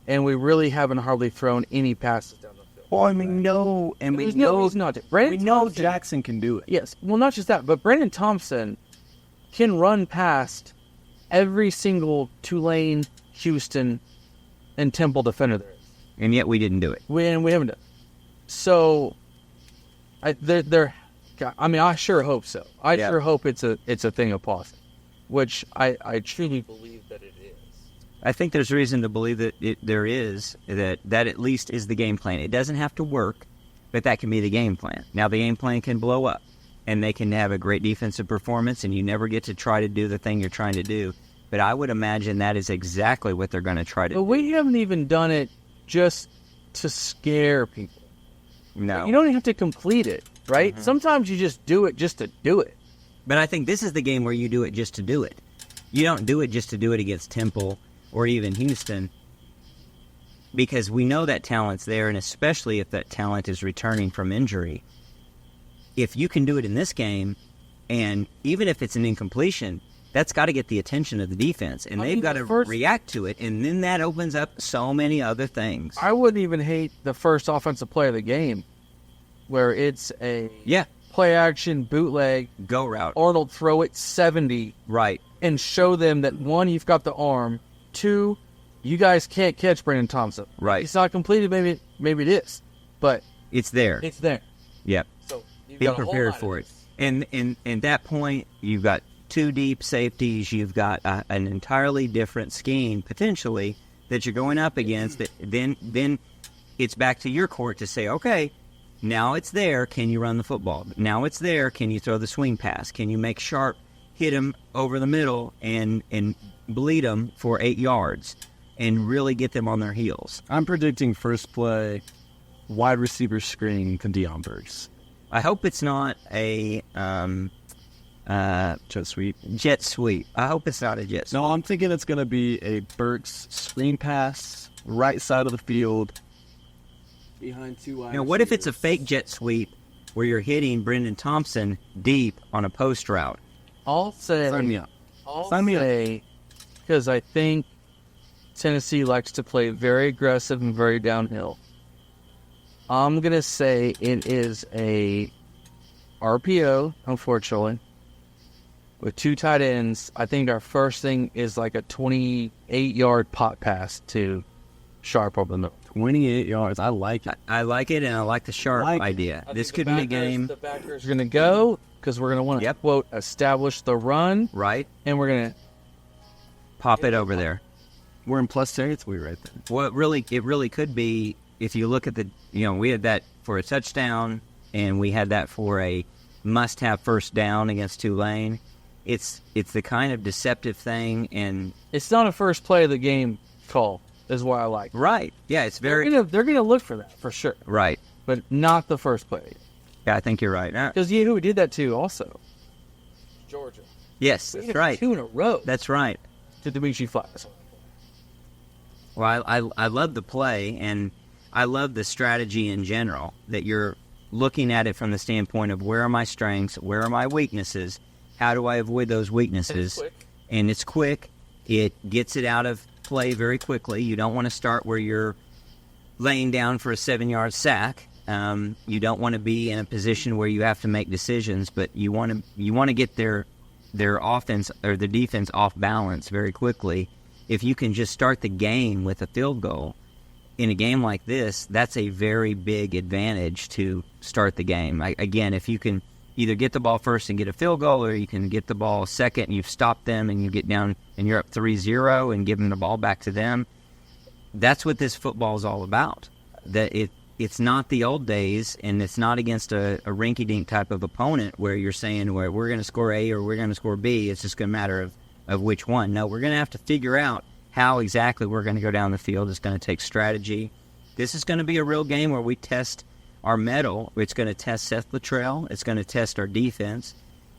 And we really haven't hardly thrown any passes down the field. Well, I mean, no, and we There's no know reason not to. Brandon we know Thompson- Jackson can do it. Yes. Well, not just that, but Brandon Thompson can run past every single Tulane, Houston, and Temple defender there is. And yet we didn't do it. We haven't done. So, I sure hope so. I Yeah. sure hope it's a thing of possum, which I truly believe that it is. I think there's reason to believe that that at least is the game plan. It doesn't have to work, but that can be the game plan. Now, the game plan can blow up, and they can have a great defensive performance, and you never get to try to do the thing you're trying to do. But I would imagine that is exactly what they're going to try to But do. we haven't even done it just to scare people. No. You don't even have to complete it, right? Sometimes you just do it just to do it. But I think this is the game where you do it just to do it. You don't do it just to do it against Temple or even Houston, because we know that talent's there, and especially if that talent is returning from injury. If you can do it in this game, and even if it's an incompletion, that's got to get the attention of the defense, and they've got to react to it, and then that opens up so many other things. I wouldn't even hate the first offensive play of the game, where it's a play action bootleg, Go route. Arnold throw it 70, Right. and show them that, one, you've got the arm, two, you guys can't catch Brandon Thompson. Right. It's not completed, maybe it is, but It's there. it's there. Yep. So you've Be got a whole prepared lot for of it. And at that point, you've got two deep safeties. You've got an entirely different scheme, potentially, that you're going up against. That then it's back to your court to say, okay, now it's there. Can you run the football? Now it's there. Can you throw the swing pass? Can you make Sharp hit him over the middle and bleed them for 8 yards and really get them on their heels? I'm predicting first play, wide receiver screen to Deion Burks. I hope it's not a Jet sweep. jet sweep. I hope it's not a jet sweep. No, I'm thinking it's going to be a Burks screen pass, right side of the field, behind two wide Now, what if it's a receivers. fake jet sweep where you're hitting Brendan Thompson deep on a post route? I'll say, Sign me up. I'll Sign me up. say, because I think Tennessee likes to play very aggressive and very downhill. I'm going to say it is a RPO, unfortunately, with two tight ends. I think our first thing is like a 28-yard pot pass to Sharp over the middle. 28 yards. I like it. I like it, and I like the Sharp Like it. idea. This could be a game, The backers are going to go because we're going to want to, quote, establish the run, right? and we're going to Pop it over there. We're in plus territory right there. Well, it really could be, if you look at we had that for a touchdown, and we had that for a must-have first down against Tulane. it's the kind of deceptive thing, and It's not a first play of the game call, is what I like. right, yeah, it's very They're gonna look for that for sure, right. but not the first play. Yeah, I think you're right. Because who did that too? Also, Georgia. Yes, We that's did right. 2 in a row. That's right. To Dimitri Flies. Well, I love the play, and I love the strategy in general, that you're looking at it from the standpoint of where are my strengths, where are my weaknesses, how do I avoid those weaknesses? And it's quick. It gets it out of play very quickly. You don't want to start where you're laying down for a 7-yard sack. You don't want to be in a position where you have to make decisions, but you want to get their offense or the defense off balance very quickly. If you can just start the game with a field goal in a game like this, that's a very big advantage to start the game. Again, if you can either get the ball first and get a field goal, or you can get the ball second and you've stopped them and you get down and you're up 3-0 and give them the ball back to them, that's what this football is all about. That it's not the old days, and it's not against a rinky-dink type of opponent where you're saying where we're going to score A or we're going to score B. It's just going to matter of which one. No, we're going to have to figure out how exactly we're going to go down the field. It's going to take strategy. This is going to be a real game where we test our mettle. It's going to test Seth Luttrell. It's going to test our defense.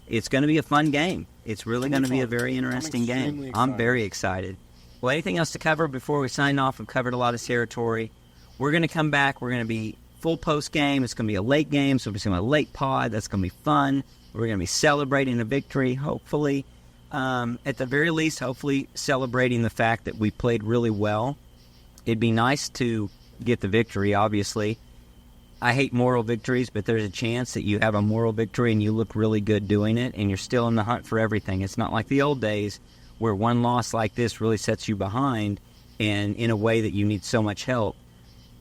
It's going to be a fun game. It's really going to be a very interesting game. I'm very excited. Well, anything else to cover before we sign off? We've covered a lot of territory. We're going to come back. We're going to be full post-game. It's going to be a late game, so it's going to be a late pod. That's going to be fun. We're going to be celebrating a victory, hopefully. At the very least, hopefully celebrating the fact that we played really well. It'd be nice to get the victory, obviously. I hate moral victories, but there's a chance that you have a moral victory and you look really good doing it, and you're still in the hunt for everything. It's not like the old days where one loss like this really sets you behind and in a way that you need so much help.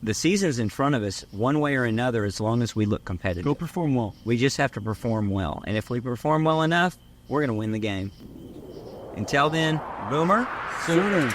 The season's in front of us one way or another as long as we look competitive. Go perform well. We just have to perform well. And if we perform well enough, we're going to win the game. Until then, Boomer. Sooner.